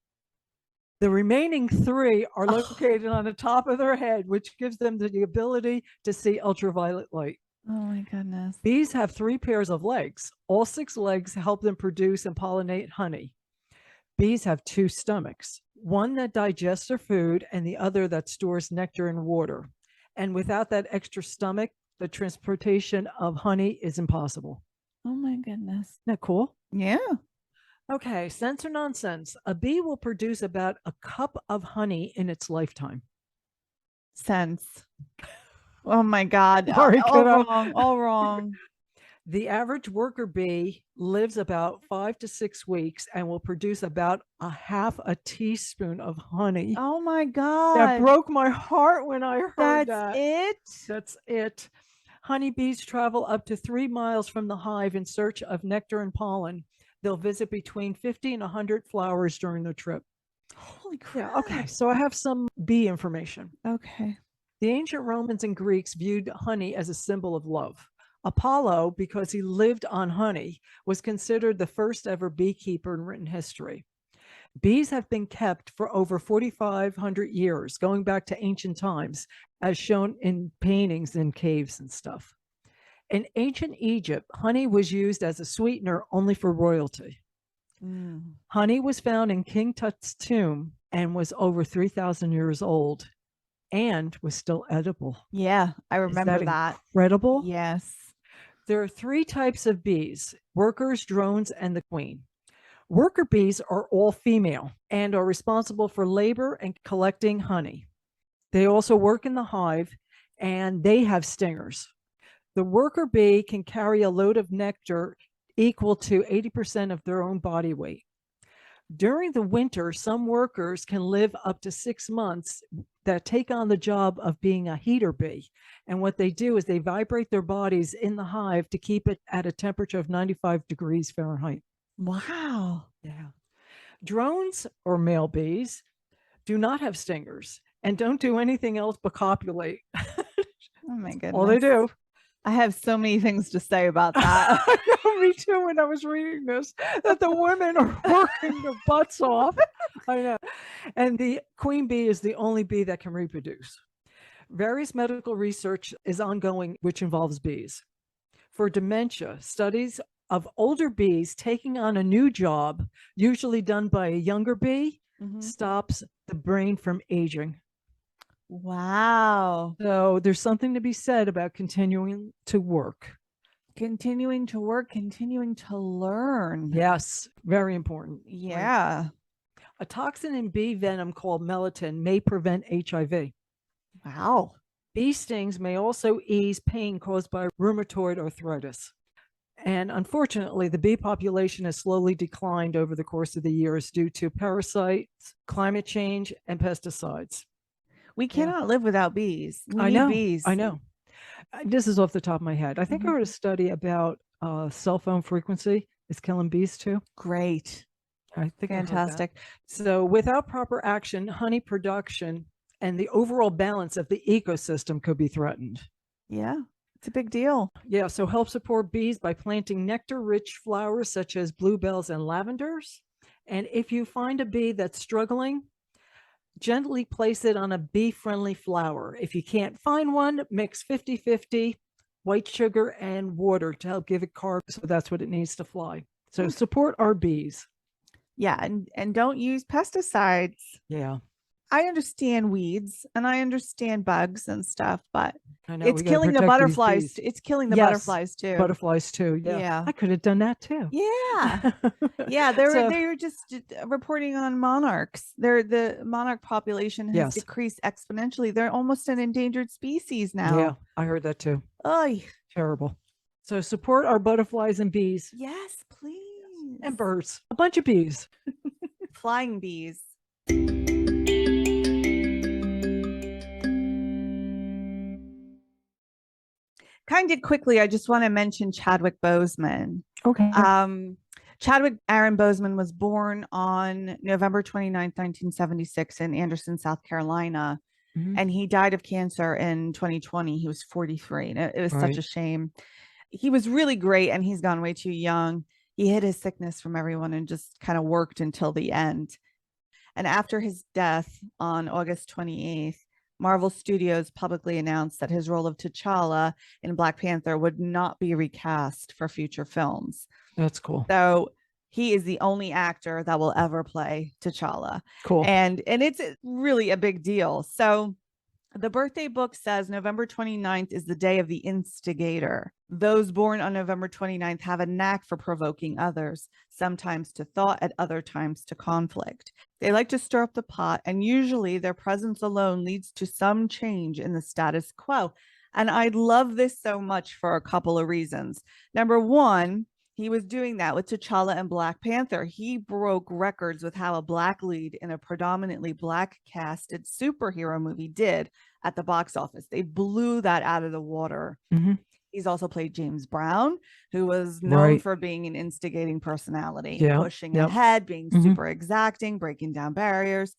B: The remaining 3 are located on the top of their head, which gives them the ability to see ultraviolet light.
A: Oh my goodness.
B: Bees have 3 pairs of legs. All 6 legs help them produce and pollinate honey. Bees have 2 stomachs, one that digests their food and the other that stores nectar and water. And without that extra stomach, the transportation of honey is impossible.
A: Oh my goodness.
B: Isn't that cool?
A: Yeah.
B: Okay, sense or nonsense? A bee will produce about a cup of honey in its lifetime.
A: Sense. Oh my God.
B: Sorry,
A: all wrong. All wrong.
B: The average worker bee lives about 5 to 6 weeks and will produce about a half a teaspoon of honey.
A: Oh my God.
B: That broke my heart when I heard that.
A: That's it?
B: That's it. Honeybees travel up to 3 miles from the hive in search of nectar and pollen. They'll visit between 50 and 100 flowers during their trip.
A: Holy crap.
B: Yeah, okay, so I have some bee information.
A: Okay.
B: The ancient Romans and Greeks viewed honey as a symbol of love. Apollo, because he lived on honey, was considered the first ever beekeeper in written history. Bees have been kept for over 4,500 years, going back to ancient times, as shown in paintings in caves and stuff. In ancient Egypt, honey was used as a sweetener only for royalty. Honey was found in King Tut's tomb and was over 3,000 years old and was still edible.
A: Yeah, I remember
B: that. Incredible.
A: Yes.
B: There are 3 types of bees: workers, drones, and the queen. Worker bees are all female and are responsible for labor and collecting honey. They also work in the hive and they have stingers. The worker bee can carry a load of nectar equal to 80% of their own body weight. During the winter, some workers can live up to 6 months that take on the job of being a heater bee. And what they do is they vibrate their bodies in the hive to keep it at a temperature of 95 degrees Fahrenheit.
A: Wow.
B: Yeah. Drones, or male bees, do not have stingers and don't do anything else but copulate.
A: Oh my goodness.
B: All they do.
A: I have so many things to say about that.
B: Me too, when I was reading this, that the women are working their butts off. I know. And the queen bee is the only bee that can reproduce. Various medical research is ongoing, which involves bees. For dementia, studies of older bees taking on a new job, usually done by a younger bee, stops the brain from aging.
A: Wow.
B: So there's something to be said about continuing to work.
A: Continuing to work, continuing to learn.
B: Yes, very important.
A: Yeah.
B: Right? A toxin in bee venom called melatonin may prevent HIV.
A: Wow.
B: Bee stings may also ease pain caused by rheumatoid arthritis. And unfortunately, the bee population has slowly declined over the course of the years due to parasites, climate change, and pesticides.
A: We cannot live without bees.
B: I know. Bees. I know. This is off the top of my head. I think I read a study about cell phone frequency is killing bees too.
A: Great.
B: I think
A: fantastic.
B: So without proper action, honey production and the overall balance of the ecosystem could be threatened.
A: Yeah, it's a big deal.
B: Yeah, so help support bees by planting nectar-rich flowers such as bluebells and lavenders. And if you find a bee that's struggling, gently place it on a bee-friendly flower. If you can't find one, mix 50-50 white sugar and water to help give it carbs, so that's what it needs to fly. So support our bees.
A: Yeah, and don't use pesticides.
B: Yeah.
A: I understand weeds and I understand bugs and stuff, but
B: it's
A: killing the butterflies. It's killing the butterflies too.
B: Butterflies too. Yeah. I could have done that too.
A: Yeah. Yeah. They were just reporting on monarchs. The monarch population has decreased exponentially. They're almost an endangered species now.
B: Yeah, I heard that too.
A: Oh,
B: terrible. So support our butterflies and bees.
A: Yes, please.
B: And birds. A bunch of bees.
A: Flying bees. Kind of quickly, I just want to mention Chadwick Boseman.
B: Okay.
A: Chadwick Aaron Boseman was born on November 29th, 1976 in Anderson, South Carolina. And he died of cancer in 2020. He was 43. And it was such a shame. He was really great and he's gone way too young. He hid his sickness from everyone and just kind of worked until the end. And after his death on August 28th, Marvel Studios publicly announced that his role of T'Challa in Black Panther would not be recast for future films.
B: That's cool.
A: So he is the only actor that will ever play T'Challa.
B: Cool.
A: And it's really a big deal. So the birthday book says November 29th is the day of the instigator. Those born on November 29th have a knack for provoking others, sometimes to thought, at other times to conflict. They like to stir up the pot, and usually their presence alone leads to some change in the status quo. And I love this so much for a couple of reasons. Number one, he was doing that with T'Challa and Black Panther. He broke records with how a Black lead in a predominantly Black casted superhero movie did at the box office. They blew that out of the water. He's also played James Brown, who was known for being an instigating personality, pushing ahead, being super exacting, breaking down barriers.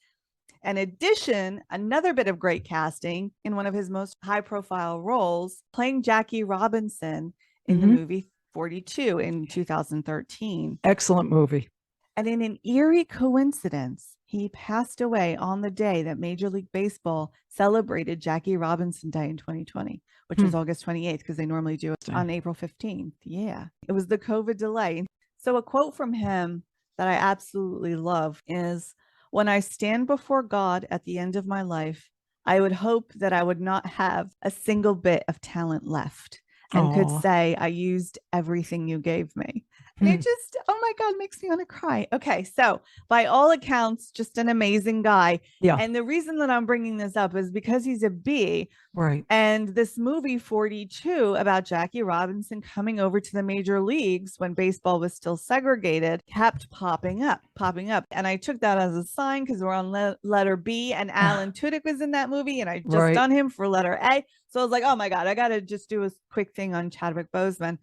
A: In addition, another bit of great casting in one of his most high-profile roles, playing Jackie Robinson in the movie 42 in 2013.
B: Excellent movie.
A: And in an eerie coincidence, he passed away on the day that Major League Baseball celebrated Jackie Robinson Day in 2020, which was August 28th, because they normally do it on April 15th. Yeah, it was the COVID delay. So a quote from him that I absolutely love is, when I stand before God at the end of my life, I would hope that I would not have a single bit of talent left and could
B: Oh,
A: say, I used everything you gave me. And it just, oh my God, makes me want to cry. Okay. So, by all accounts, just an amazing guy.
B: yeah,
A: And the reason that I'm bringing this up is because he's a B.
B: right.
A: And this movie 42 about Jackie Robinson coming over to the major leagues when baseball was still segregated kept popping up, popping up. And I took that as a sign because we're on letter B, and Alan Tudyk was in that movie, and I just
B: Right.
A: done him for letter A. So I was like, oh my God, I got to just do a quick thing on Chadwick Boseman.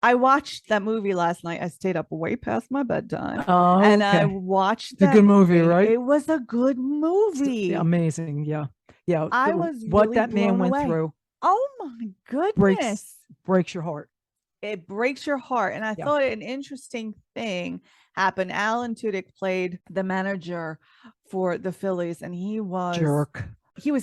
A: I watched that movie last night. I stayed up way past my bedtime,
B: Oh,
A: and I
B: okay.
A: watched
B: It's a
A: that
B: good movie,
A: movie.
B: right?
A: It was a good movie.
B: Amazing. Yeah. Yeah.
A: I was
B: What
A: really
B: that man
A: blown
B: went
A: away.
B: through
A: Oh my
B: breaks
A: goodness.
B: breaks your heart.
A: It breaks your heart. And I
B: Yeah.
A: thought an interesting thing happened. Alan Tudyk played the manager for the Phillies, and he was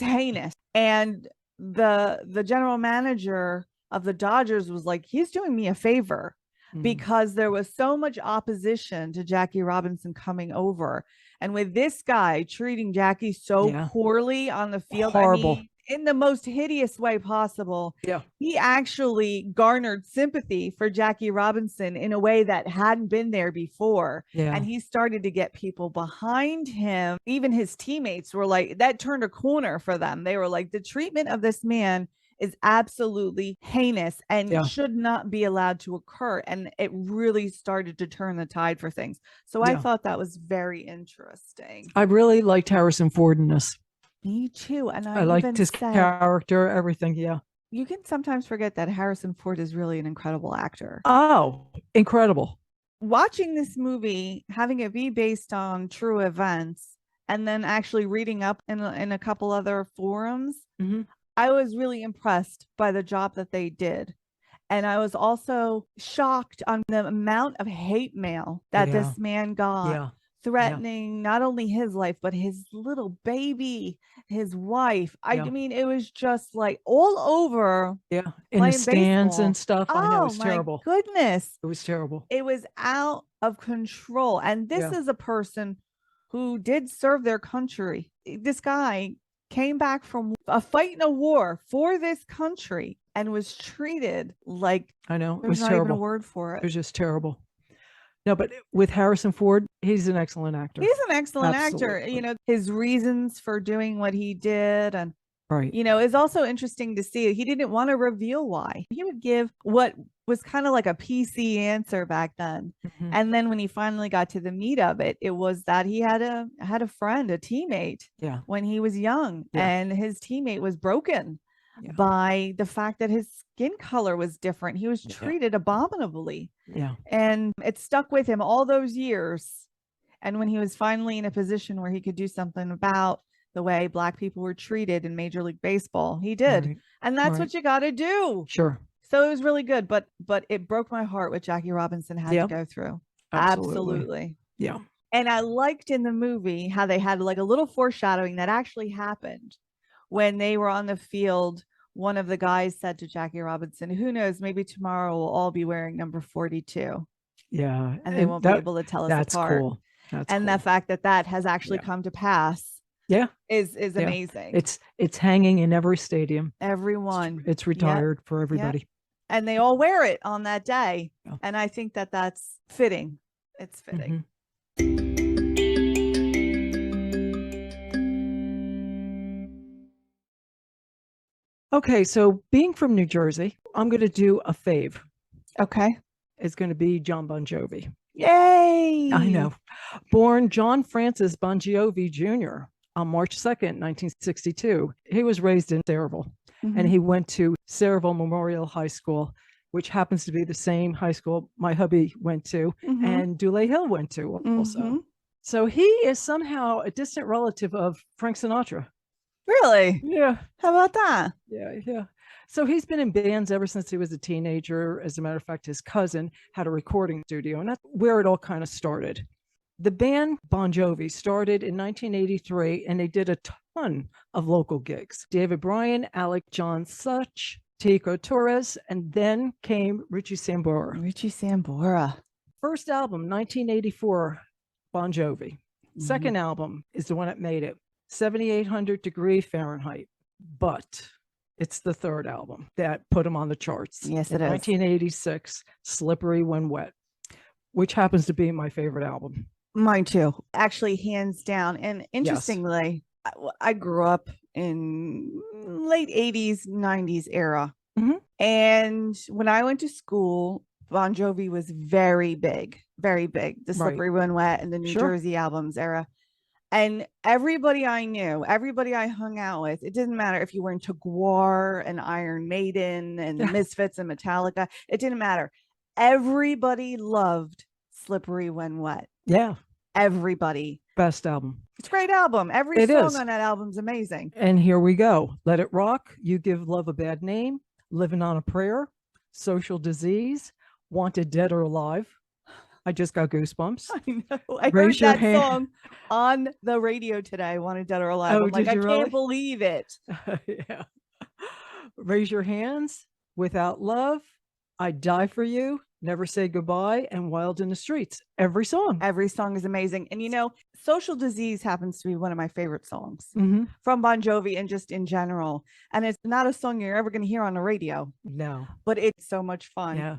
A: heinous. And the general manager of the Dodgers was like, he's doing me a favor, because there was so much opposition to Jackie Robinson coming over. And with this guy treating Jackie so poorly on the field,
B: Horrible.
A: I mean, in the most hideous way possible,
B: Yeah.
A: he actually garnered sympathy for Jackie Robinson in a way that hadn't been there before.
B: Yeah.
A: And he started to get people behind him. Even his teammates were like, that turned a corner for them. They were like, the treatment of this man is absolutely heinous and should not be allowed to occur. And it really started to turn the tide for things. So I thought that was very interesting.
B: I really liked Harrison Ford in this.
A: Me too. And
B: I liked his character, everything. Yeah.
A: You can sometimes forget that Harrison Ford is really an incredible actor.
B: Oh, incredible.
A: Watching this movie, having it be based on true events, and then actually reading up in a couple other forums, I was really impressed by the job that they did. And I was also shocked on the amount of hate mail that this man got, threatening not only his life, but his little baby, his wife. I mean, it was just like all over.
B: Yeah. In the stands baseball and stuff.
A: Oh,
B: I know, it was terrible.
A: Goodness.
B: It was terrible.
A: It was out of control. And this is a person who did serve their country. This guy came back from a fight in a war for this country and was treated like,
B: I know, it
A: was
B: was
A: not
B: terrible.
A: even a word for it.
B: It was just terrible. No, but with Harrison Ford, he's an excellent actor.
A: He's an excellent actor. You know, his reasons for doing what he did, and you know, it's also interesting to see he didn't want to reveal why. He would give what was kind of like a PC answer back then. And then when he finally got to the meat of it, it was that he had a friend, a teammate, when he was young, and his teammate was broken by the fact that his skin color was different. He was treated abominably. And it stuck with him all those years. And when he was finally in a position where he could do something about the way Black people were treated in Major League Baseball, he did. And that's what you got to do.
B: Sure.
A: So it was really good, but it broke my heart what Jackie Robinson had to go through. Absolutely.
B: Yeah.
A: And I liked in the movie how they had like a little foreshadowing that actually happened when they were on the field. One of the guys said to Jackie Robinson, who knows, maybe tomorrow we'll all be wearing number 42.
B: Yeah.
A: And they won't be able to tell us
B: that's
A: apart.
B: Cool. That's
A: and
B: cool.
A: The fact that has actually come to pass. Is amazing.
B: It's hanging in every stadium.
A: Everyone.
B: It's retired for everybody.
A: And they all wear it on that day. And I think that's fitting. It's fitting.
B: Okay, so being from New Jersey, I'm going to do a fave.
A: Okay.
B: It's going to be John BonJovi.
A: Yay!
B: I know. Born John Francis BonJovi Jr. on March 2nd, 1962. He was raised in Sayreville, and he went to Sayreville Memorial High School, which happens to be the same high school my hubby went to and Dule Hill went to also. So he is somehow a distant relative of Frank Sinatra.
A: Really?
B: Yeah.
A: How about that?
B: Yeah. So he's been in bands ever since he was a teenager. As a matter of fact, his cousin had a recording studio, and that's where it all kind of started. The band BonJovi started in 1983, and they did a ton of local gigs. David Bryan, Alec John Such, Tico Torres, and then came Richie Sambora.
A: Richie Sambora.
B: First album, 1984, Bon Jovi. Second album is the one that made it, 7,800 Degree Fahrenheit. But it's the third album that put him on the charts.
A: Yes, it is.
B: 1986, Slippery When Wet, which happens to be my favorite album.
A: Mine too. Actually, hands down. And interestingly, I grew up in late 80s, 90s era. And when I went to school, Bon Jovi was very big, very big. The Slippery When Wet and the New Jersey albums era. And everybody I knew, everybody I hung out with, it didn't matter if you were into Gwar and Iron Maiden and the Misfits and Metallica. It didn't matter. Everybody loved Slippery When Wet.
B: Yeah.
A: Everybody.
B: Best album.
A: It's a great album. Every song on that album's amazing.
B: And here we go. Let It Rock, You Give Love a Bad Name, Living on a Prayer, Social Disease, Wanted Dead or Alive. I just got goosebumps.
A: I know. I heard that song on the radio today, Wanted Dead or Alive. I'm like, I can't believe it.
B: Yeah. Raise Your Hands, Without Love, I Die for You, Never Say Goodbye, and Wild in the Streets. Every song
A: is amazing. And you know, Social Disease happens to be one of my favorite songs from Bon Jovi and just in general. And it's not a song you're ever going to hear on the radio.
B: No.
A: But it's so much fun.
B: Yeah.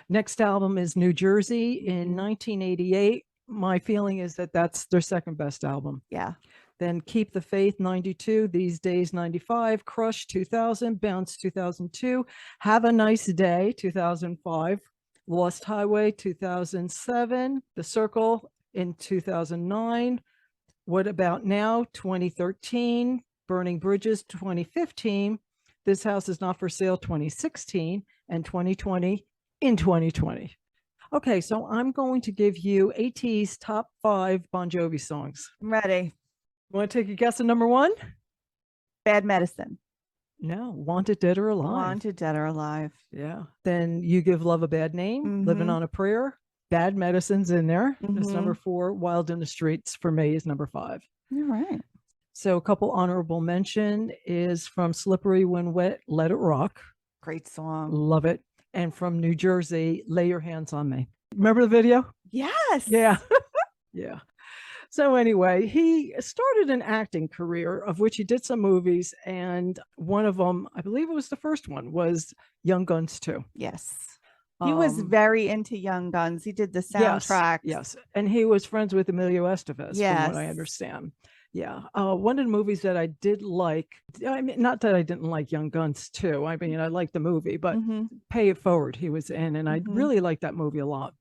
B: Next album is New Jersey in 1988. My feeling is that that's their second best album.
A: Yeah.
B: Then Keep the Faith, 92, These Days, 95, Crush, 2000, Bounce, 2002, Have a Nice Day, 2005, Lost Highway, 2007, The Circle in 2009, What About Now, 2013, Burning Bridges, 2015, This House Is Not for Sale, 2016, and 2020 in 2020. Okay, so I'm going to give you AT's top 5 Bon Jovi songs.
A: I'm ready.
B: Want to take a guess at number 1?
A: Bad Medicine.
B: No, Wanted Dead or Alive.
A: Wanted Dead or Alive.
B: Yeah. Then You Give Love a Bad Name, Living on a Prayer, Bad Medicine's in there. That's number 4. Wild in the Streets for me is number 5.
A: You're right.
B: So a couple honorable mention is from Slippery When Wet, Let It Rock.
A: Great song.
B: Love it. And from New Jersey, Lay Your Hands on Me. Remember the video?
A: Yes.
B: Yeah. Yeah. So anyway, he started an acting career of which he did some movies. And one of them, I believe it was the first one, was Young Guns 2.
A: Yes. He was very into Young Guns. He did the soundtrack.
B: Yes. And he was friends with Emilio Estevez, from what I understand. Yeah. One of the movies that I did like, I mean, not that I didn't like Young Guns 2. I mean, I liked the movie, but Pay It Forward he was in. And I really liked that movie a lot.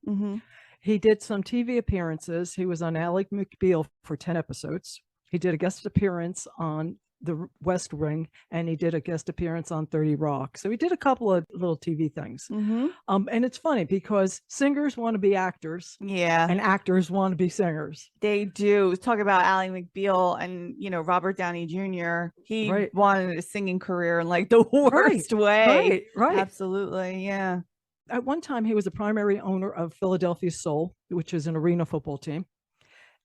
B: He did some TV appearances. He was on Ally McBeal for 10 episodes. He did a guest appearance on The West Wing, and he did a guest appearance on 30 Rock. So he did a couple of little TV things. And it's funny because singers want to be actors.
A: Yeah.
B: And actors want to be singers.
A: They do. Talk about Ally McBeal and, you know, Robert Downey Jr. He wanted a singing career in like the worst way.
B: Right.
A: Absolutely. Yeah.
B: At one time, he was a primary owner of Philadelphia Soul, which is an arena football team.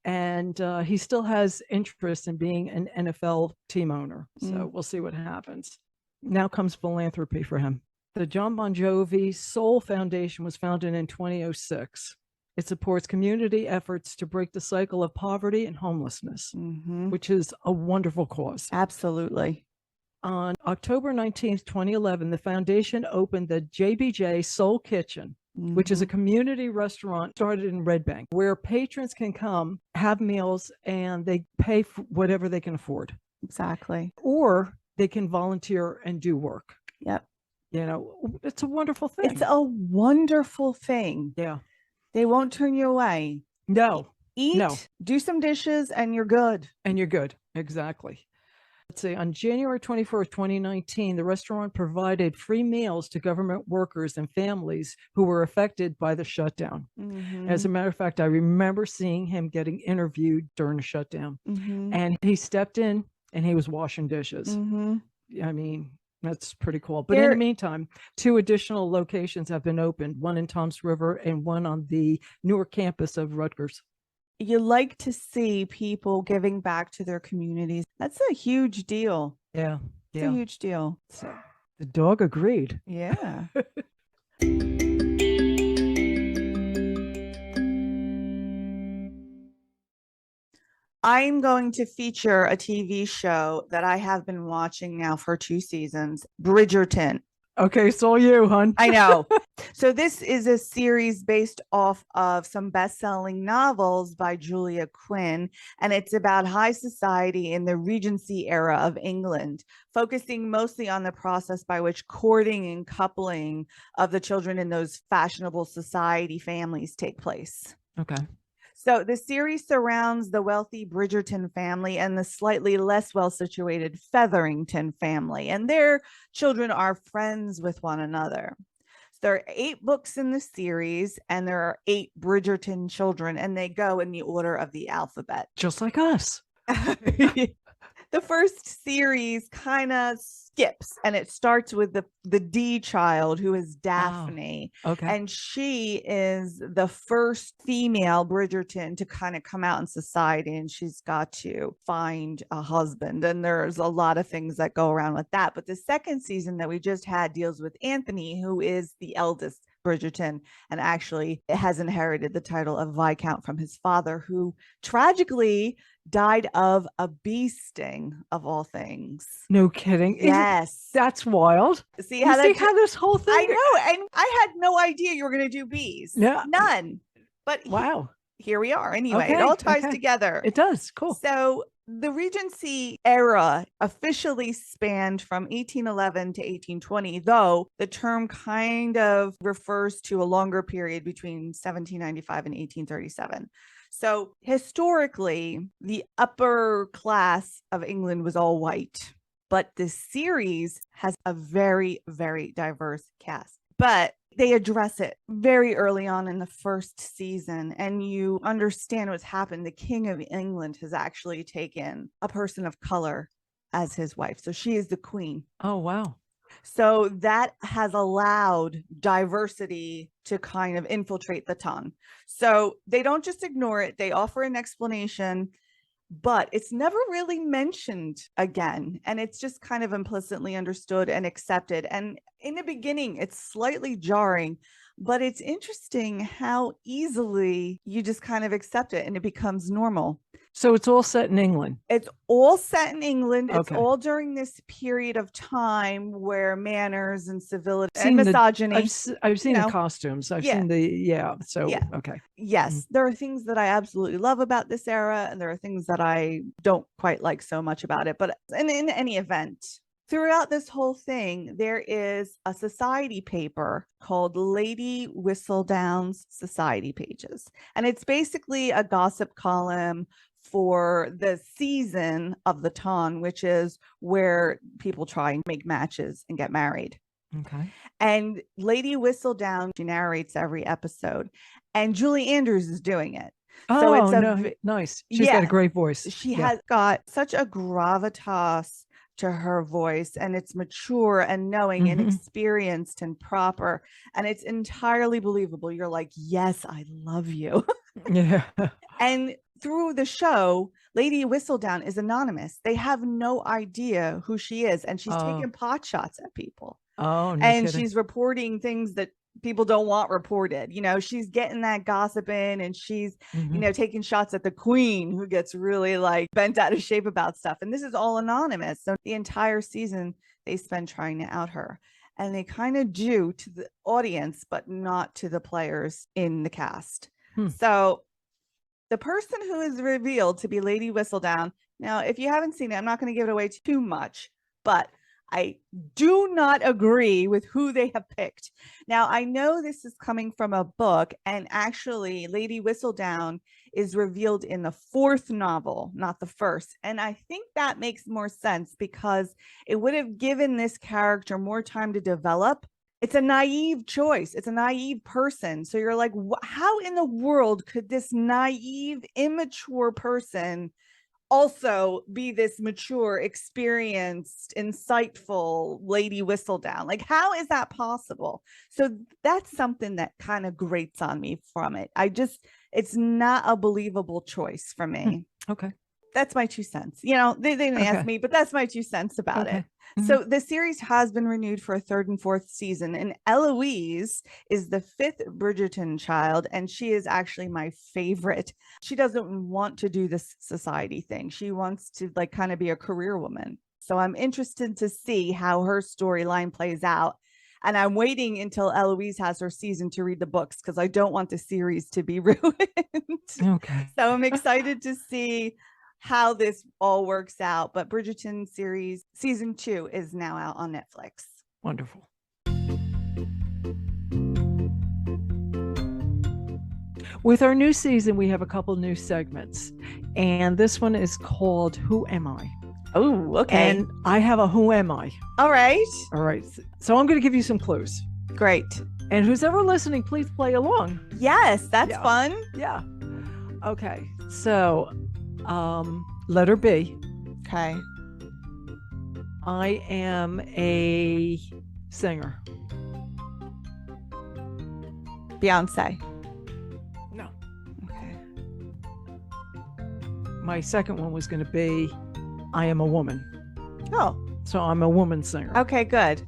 B: And he still has interest in being an NFL team owner. So we'll see what happens. Now comes philanthropy for him. The John Bon Jovi Soul Foundation was founded in 2006. It supports community efforts to break the cycle of poverty and homelessness, which is a wonderful cause.
A: Absolutely.
B: On October 19th, 2011, the foundation opened the JBJ Soul Kitchen, which is a community restaurant started in Red Bank, where patrons can come, have meals, and they pay for whatever they can afford.
A: Exactly.
B: Or they can volunteer and do work.
A: Yep.
B: You know, it's a wonderful thing.
A: It's a wonderful thing.
B: Yeah.
A: They won't turn you away.
B: No.
A: Eat, do some dishes, and you're good.
B: And you're good. Exactly. Let's see, on January 21st, 2019, the restaurant provided free meals to government workers and families who were affected by the shutdown. As a matter of fact, I remember seeing him getting interviewed during the shutdown. And he stepped in and he was washing dishes. I mean, that's pretty cool. But in the meantime, 2 additional locations have been opened, one in Toms River and one on the newer campus of Rutgers.
A: You like to see people giving back to their communities. That's a huge deal.
B: Yeah.
A: It's a huge deal.
B: So the dog agreed.
A: Yeah. I'm going to feature a TV show that I have been watching now for 2 seasons, Bridgerton.
B: Okay, so you, hon.
A: I know. So this is a series based off of some best-selling novels by Julia Quinn, and it's about high society in the Regency era of England, focusing mostly on the process by which courting and coupling of the children in those fashionable society families take place.
B: Okay.
A: So the series surrounds the wealthy Bridgerton family and the slightly less well-situated Featherington family, and their children are friends with one another. So there are 8 books in the series, and there are 8 Bridgerton children, and they go in the order of the alphabet.
B: Just like us.
A: The first series kind of skips, and it starts with the D child, who is Daphne.
B: Oh, okay.
A: And she is the first female Bridgerton to kind of come out in society, and she's got to find a husband. And there's a lot of things that go around with that. But the second season that we just had deals with Anthony, who is the eldest Bridgerton, and actually has inherited the title of Viscount from his father, who tragically died of a bee sting, of all things.
B: No kidding.
A: Yes.
B: That's wild.
A: See
B: how this whole thing?
A: I know. And I had no idea you were going to do bees.
B: Yeah.
A: None. But
B: wow.
A: Here we are. Anyway, it all ties together.
B: It does. Cool.
A: So the Regency era officially spanned from 1811 to 1820, though the term kind of refers to a longer period between 1795 and 1837. So historically, the upper class of England was all white, but this series has a very, very diverse cast. But they address it very early on in the first season, and you understand what's happened. The King of England has actually taken a person of color as his wife. So she is the queen.
B: Oh, wow.
A: So that has allowed diversity to kind of infiltrate the tongue. So they don't just ignore it. They offer an explanation, but it's never really mentioned again. And it's just kind of implicitly understood and accepted. And in the beginning, it's slightly jarring, but it's interesting how easily you just kind of accept it and it becomes normal.
B: So it's all set in England.
A: It's all set in England.
B: Okay.
A: It's all during this period of time where manners and civility and misogyny.
B: I've seen the costumes. I've seen okay.
A: Yes, there are things that I absolutely love about this era, and there are things that I don't quite like so much about it. But in any event, throughout this whole thing, there is a society paper called Lady Whistledown's Society Pages. And it's basically a gossip column for the season of the ton, which is where people try and make matches and get married.
B: Okay.
A: And Lady Whistledown, she narrates every episode, and Julie Andrews is doing it.
B: Oh, so it's nice. She's got a great voice.
A: She has got such a gravitas to her voice, and it's mature and knowing and experienced and proper, and it's entirely believable. You're like, yes, I love you.
B: Yeah.
A: And through the show, Lady Whistledown is anonymous. They have no idea who she is, and she's taking pot shots at people.
B: Oh, no
A: and
B: kidding.
A: She's reporting things that people don't want reported. You know, she's getting that gossip in, and she's, you know, taking shots at the queen, who gets really like bent out of shape about stuff. And this is all anonymous. So the entire season they spend trying to out her. And they kind of do to the audience, but not to the players in the cast. So the person who is revealed to be Lady Whistledown. Now, if you haven't seen it, I'm not going to give it away too much, but I do not agree with who they have picked. Now, I know this is coming from a book, and actually Lady Whistledown is revealed in the 4th novel, not the 1st. And I think that makes more sense because it would have given this character more time to develop. It's a naive choice. It's a naive person. So you're like, how in the world could this naive, immature person also be this mature, experienced, insightful Lady Whistledown? Like, how is that possible? So that's something that kind of grates on me from it. It's not a believable choice for me.
B: Okay.
A: that's my 2 cents. They didn't ask me, but that's my 2 cents about it. So the series has been renewed for a 3rd and 4th season, and Eloise is the 5th Bridgerton child, and she is actually my favorite. She doesn't want to do this society thing. She wants to kind of be a career woman. So I'm interested to see how her storyline plays out. And I'm waiting until Eloise has her season to read the books because I don't want the series to be ruined.
B: Okay.
A: So I'm excited to see how this all works out. But Bridgerton series season 2 is now out on Netflix.
B: Wonderful. With our new season, we have a couple new segments. And this one is called Who Am I?
A: Oh, okay.
B: And I have a Who Am I?
A: All right.
B: All right. So I'm going to give you some clues.
A: Great.
B: And who's ever listening, please play along.
A: Yes, that's fun.
B: Yeah. Okay. So, letter B.
A: Okay.
B: I am a singer.
A: Beyonce.
B: No.
A: Okay.
B: My second one was going to be I am a woman.
A: Oh.
B: So I'm a woman singer.
A: Okay, good.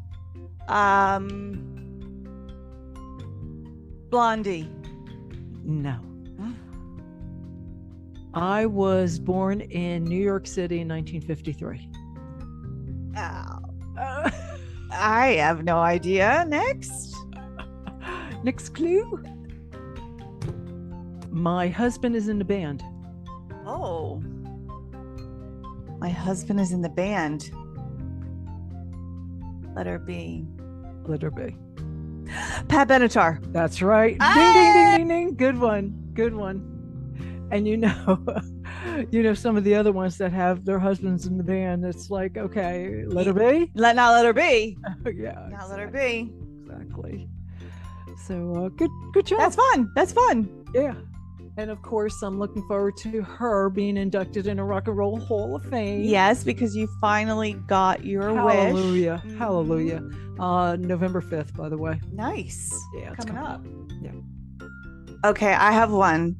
A: Blondie.
B: No. I was born in New York City in 1953.
A: Oh. I have no idea. Next.
B: Next clue. My husband is in the band.
A: Oh. My husband is in the band. Letter B.
B: Letter B.
A: Pat Benatar.
B: That's right. Ding, ding, ding, ding, ding. Good one. Good one. And some of the other ones that have their husbands in the band, it's like, okay, letter B?
A: Not letter B.
B: Yeah.
A: Not letter B.
B: Exactly. So good job.
A: That's fun. That's fun.
B: Yeah. And of course, I'm looking forward to her being inducted in a Rock and Roll Hall of Fame.
A: Yes, because you finally got your
B: Hallelujah.
A: wish.
B: Hallelujah. November 5th, by the way.
A: Nice.
B: Yeah, it's
A: coming up.
B: Yeah.
A: Okay, I have one.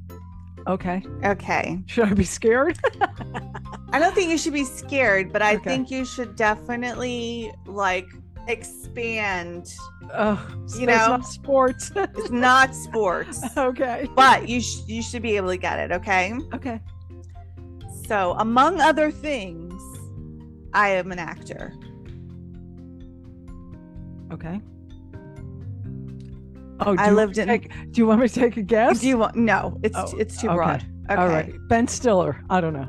B: Okay.
A: Okay.
B: Should I be scared?
A: I don't think you should be scared, but I
B: Okay.
A: think you should definitely expand.
B: It's not sports.
A: It's not sports.
B: Okay.
A: But you should be able to get it, okay?
B: Okay.
A: So, among other things, I am an actor.
B: Okay. Oh,
A: I lived in.
B: Do you want me to take a guess?
A: Do you want? No, it's too broad. Okay.
B: All right. Ben Stiller. I don't know.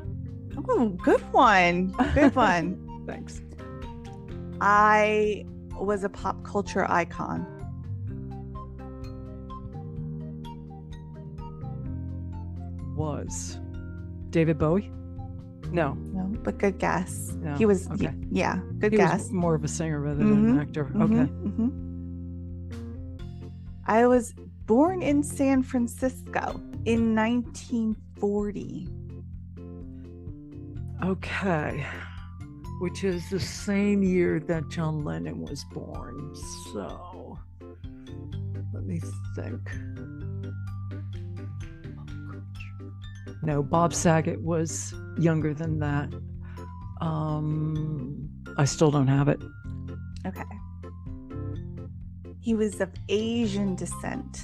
A: Oh, good one. Good one.
B: Thanks.
A: I was a pop culture icon.
B: Was David Bowie? No.
A: No, but good guess.
B: No.
A: He was.
B: Okay.
A: Yeah, good
B: He
A: guess.
B: was more of a singer rather than an actor. Okay.
A: I was born in San Francisco in 1940.
B: Okay. Which is the same year that John Lennon was born. So let me think. No, Bob Saget was younger than that. I still don't have it.
A: Okay. He was of Asian descent.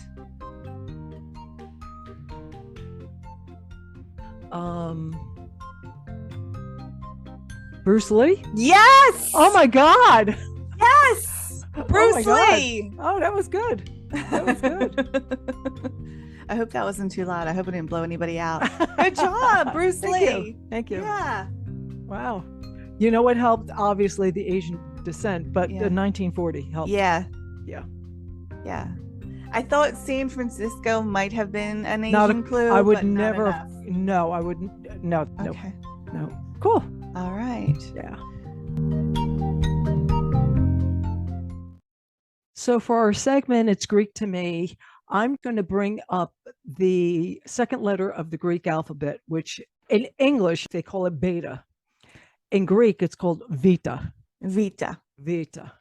B: Bruce Lee?
A: Yes!
B: Oh my God!
A: Yes! Bruce Lee!
B: Oh, that was good. That was good.
A: I hope that wasn't too loud. I hope it didn't blow anybody out. Good job, Bruce Lee.
B: Thank you.
A: Yeah.
B: Wow. You know what helped? Obviously, the Asian descent, but the 1940 helped.
A: Yeah.
B: Yeah.
A: Yeah. I thought San Francisco might have been an Asian clue.
B: I would
A: but
B: never.
A: Not enough.
B: No, I wouldn't. No.
A: Okay.
B: No. Cool.
A: All right.
B: Yeah. So for our segment, it's Greek to me. I'm going to bring up the second letter of the Greek alphabet, which in English, they call it beta. In Greek, it's called vita.
A: Vita.
B: Vita.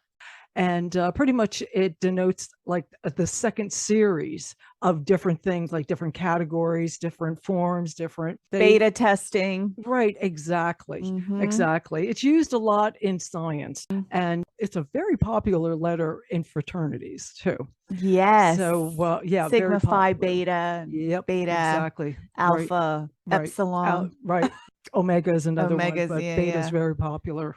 B: And pretty much it denotes like the second series of different things, like different categories, different forms, different
A: beta testing.
B: Right, exactly. Exactly. It's used a lot in science, and it's a very popular letter in fraternities too.
A: Yes.
B: So, yeah,
A: Sigma, Phi, Beta,
B: yep,
A: Beta,
B: exactly.
A: Alpha,
B: Right.
A: Epsilon.
B: Right. Omega is another one, but
A: yeah,
B: Beta is very popular.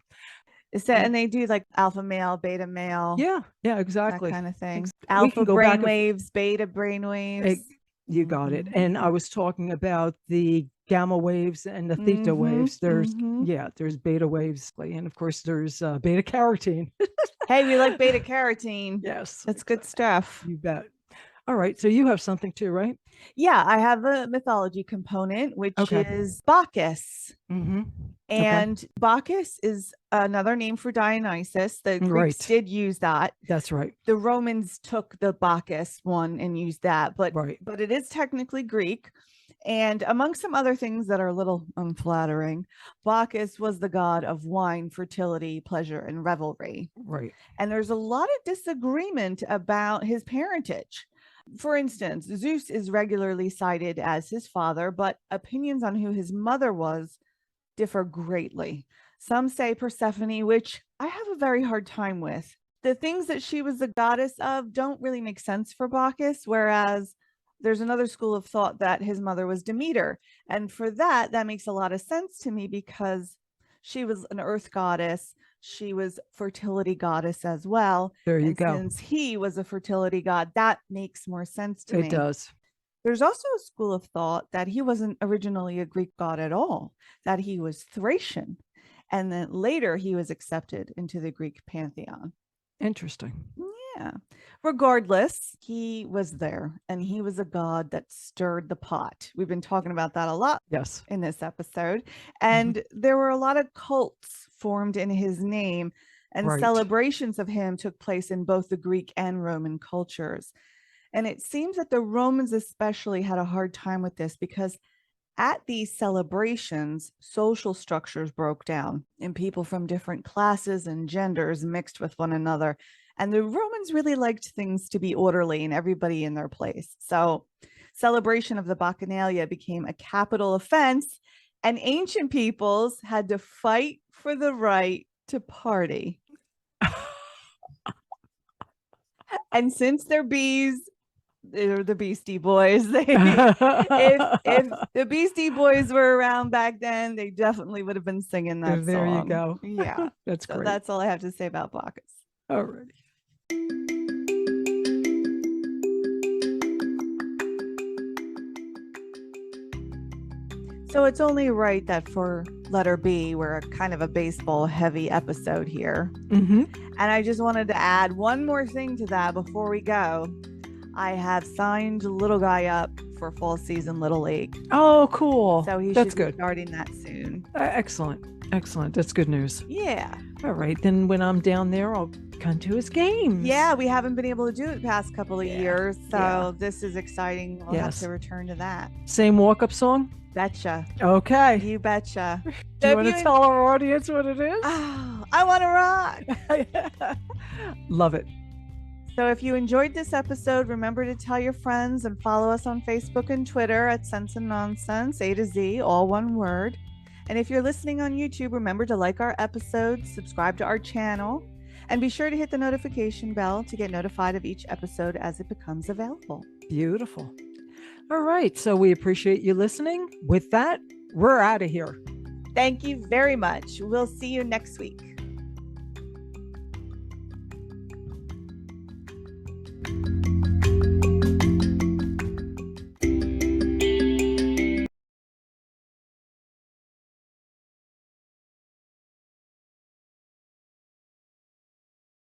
A: And they do like alpha male, beta male.
B: Yeah, exactly.
A: That kind of thing.
B: We can
A: Alpha
B: go back
A: brainwaves, beta brainwaves.
B: You got it. And I was talking about the gamma waves and the theta waves. There's beta waves, and of course there's beta carotene.
A: Hey, we like beta carotene.
B: Yes,
A: that's good stuff.
B: You bet. All right, so you have something too, right?
A: Yeah, I have a mythology component, which is Bacchus. And Bacchus is another name for Dionysus. The Greeks did use that.
B: That's right.
A: The Romans took the Bacchus one and used that, but it is technically Greek. And among some other things that are a little unflattering, Bacchus was the god of wine, fertility, pleasure, and revelry.
B: Right.
A: And there's a lot of disagreement about his parentage. For instance, Zeus is regularly cited as his father, but opinions on who his mother was differ greatly. Some say Persephone, which I have a very hard time with. The things that she was the goddess of don't really make sense for Bacchus, whereas there's another school of thought that his mother was Demeter. And for that makes a lot of sense to me because she was an earth goddess. She was fertility goddess as well.
B: There you go.
A: Since he was a fertility god, that makes more sense to me.
B: It does.
A: There's also a school of thought that he wasn't originally a Greek god at all, that he was Thracian. And then later he was accepted into the Greek pantheon.
B: Interesting.
A: Yeah. Regardless, he was there and he was a god that stirred the pot. We've been talking about that a lot in this episode. And there were a lot of cults formed in his name, and celebrations of him took place in both the Greek and Roman cultures. And it seems that the Romans especially had a hard time with this because at these celebrations, social structures broke down and people from different classes and genders mixed with one another. And the Romans really liked things to be orderly and everybody in their place. So celebration of the Bacchanalia became a capital offense, and ancient peoples had to fight for the right to party. And since they're bees, they're the Beastie Boys. If the Beastie Boys were around back then, they definitely would have been singing that song.
B: There you go.
A: Yeah.
B: That's great.
A: That's all I have to say about Bacchus.
B: All righty.
A: So it's only right that for letter B, we're kind of a baseball heavy episode here. And I just wanted to add one more thing to that before we go. I have signed little guy up for fall season Little League.
B: Oh, cool.
A: So he should be starting that soon.
B: Excellent. That's good news.
A: Yeah.
B: All right. Then when I'm down there, I'll come to his games.
A: Yeah, we haven't been able to do it the past couple of years. So this is exciting. We'll have to return to that.
B: Same walk-up song?
A: Betcha.
B: Okay.
A: You betcha.
B: Do you want to tell our audience what it is?
A: Oh, I want to rock.
B: Love it.
A: So if you enjoyed this episode, remember to tell your friends and follow us on Facebook and Twitter at Sense and Nonsense, A to Z, all one word. And if you're listening on YouTube, remember to like our episodes, subscribe to our channel, and be sure to hit the notification bell to get notified of each episode as it becomes available.
B: Beautiful. All right. So we appreciate you listening. With that, we're out of here.
A: Thank you very much. We'll see you next week.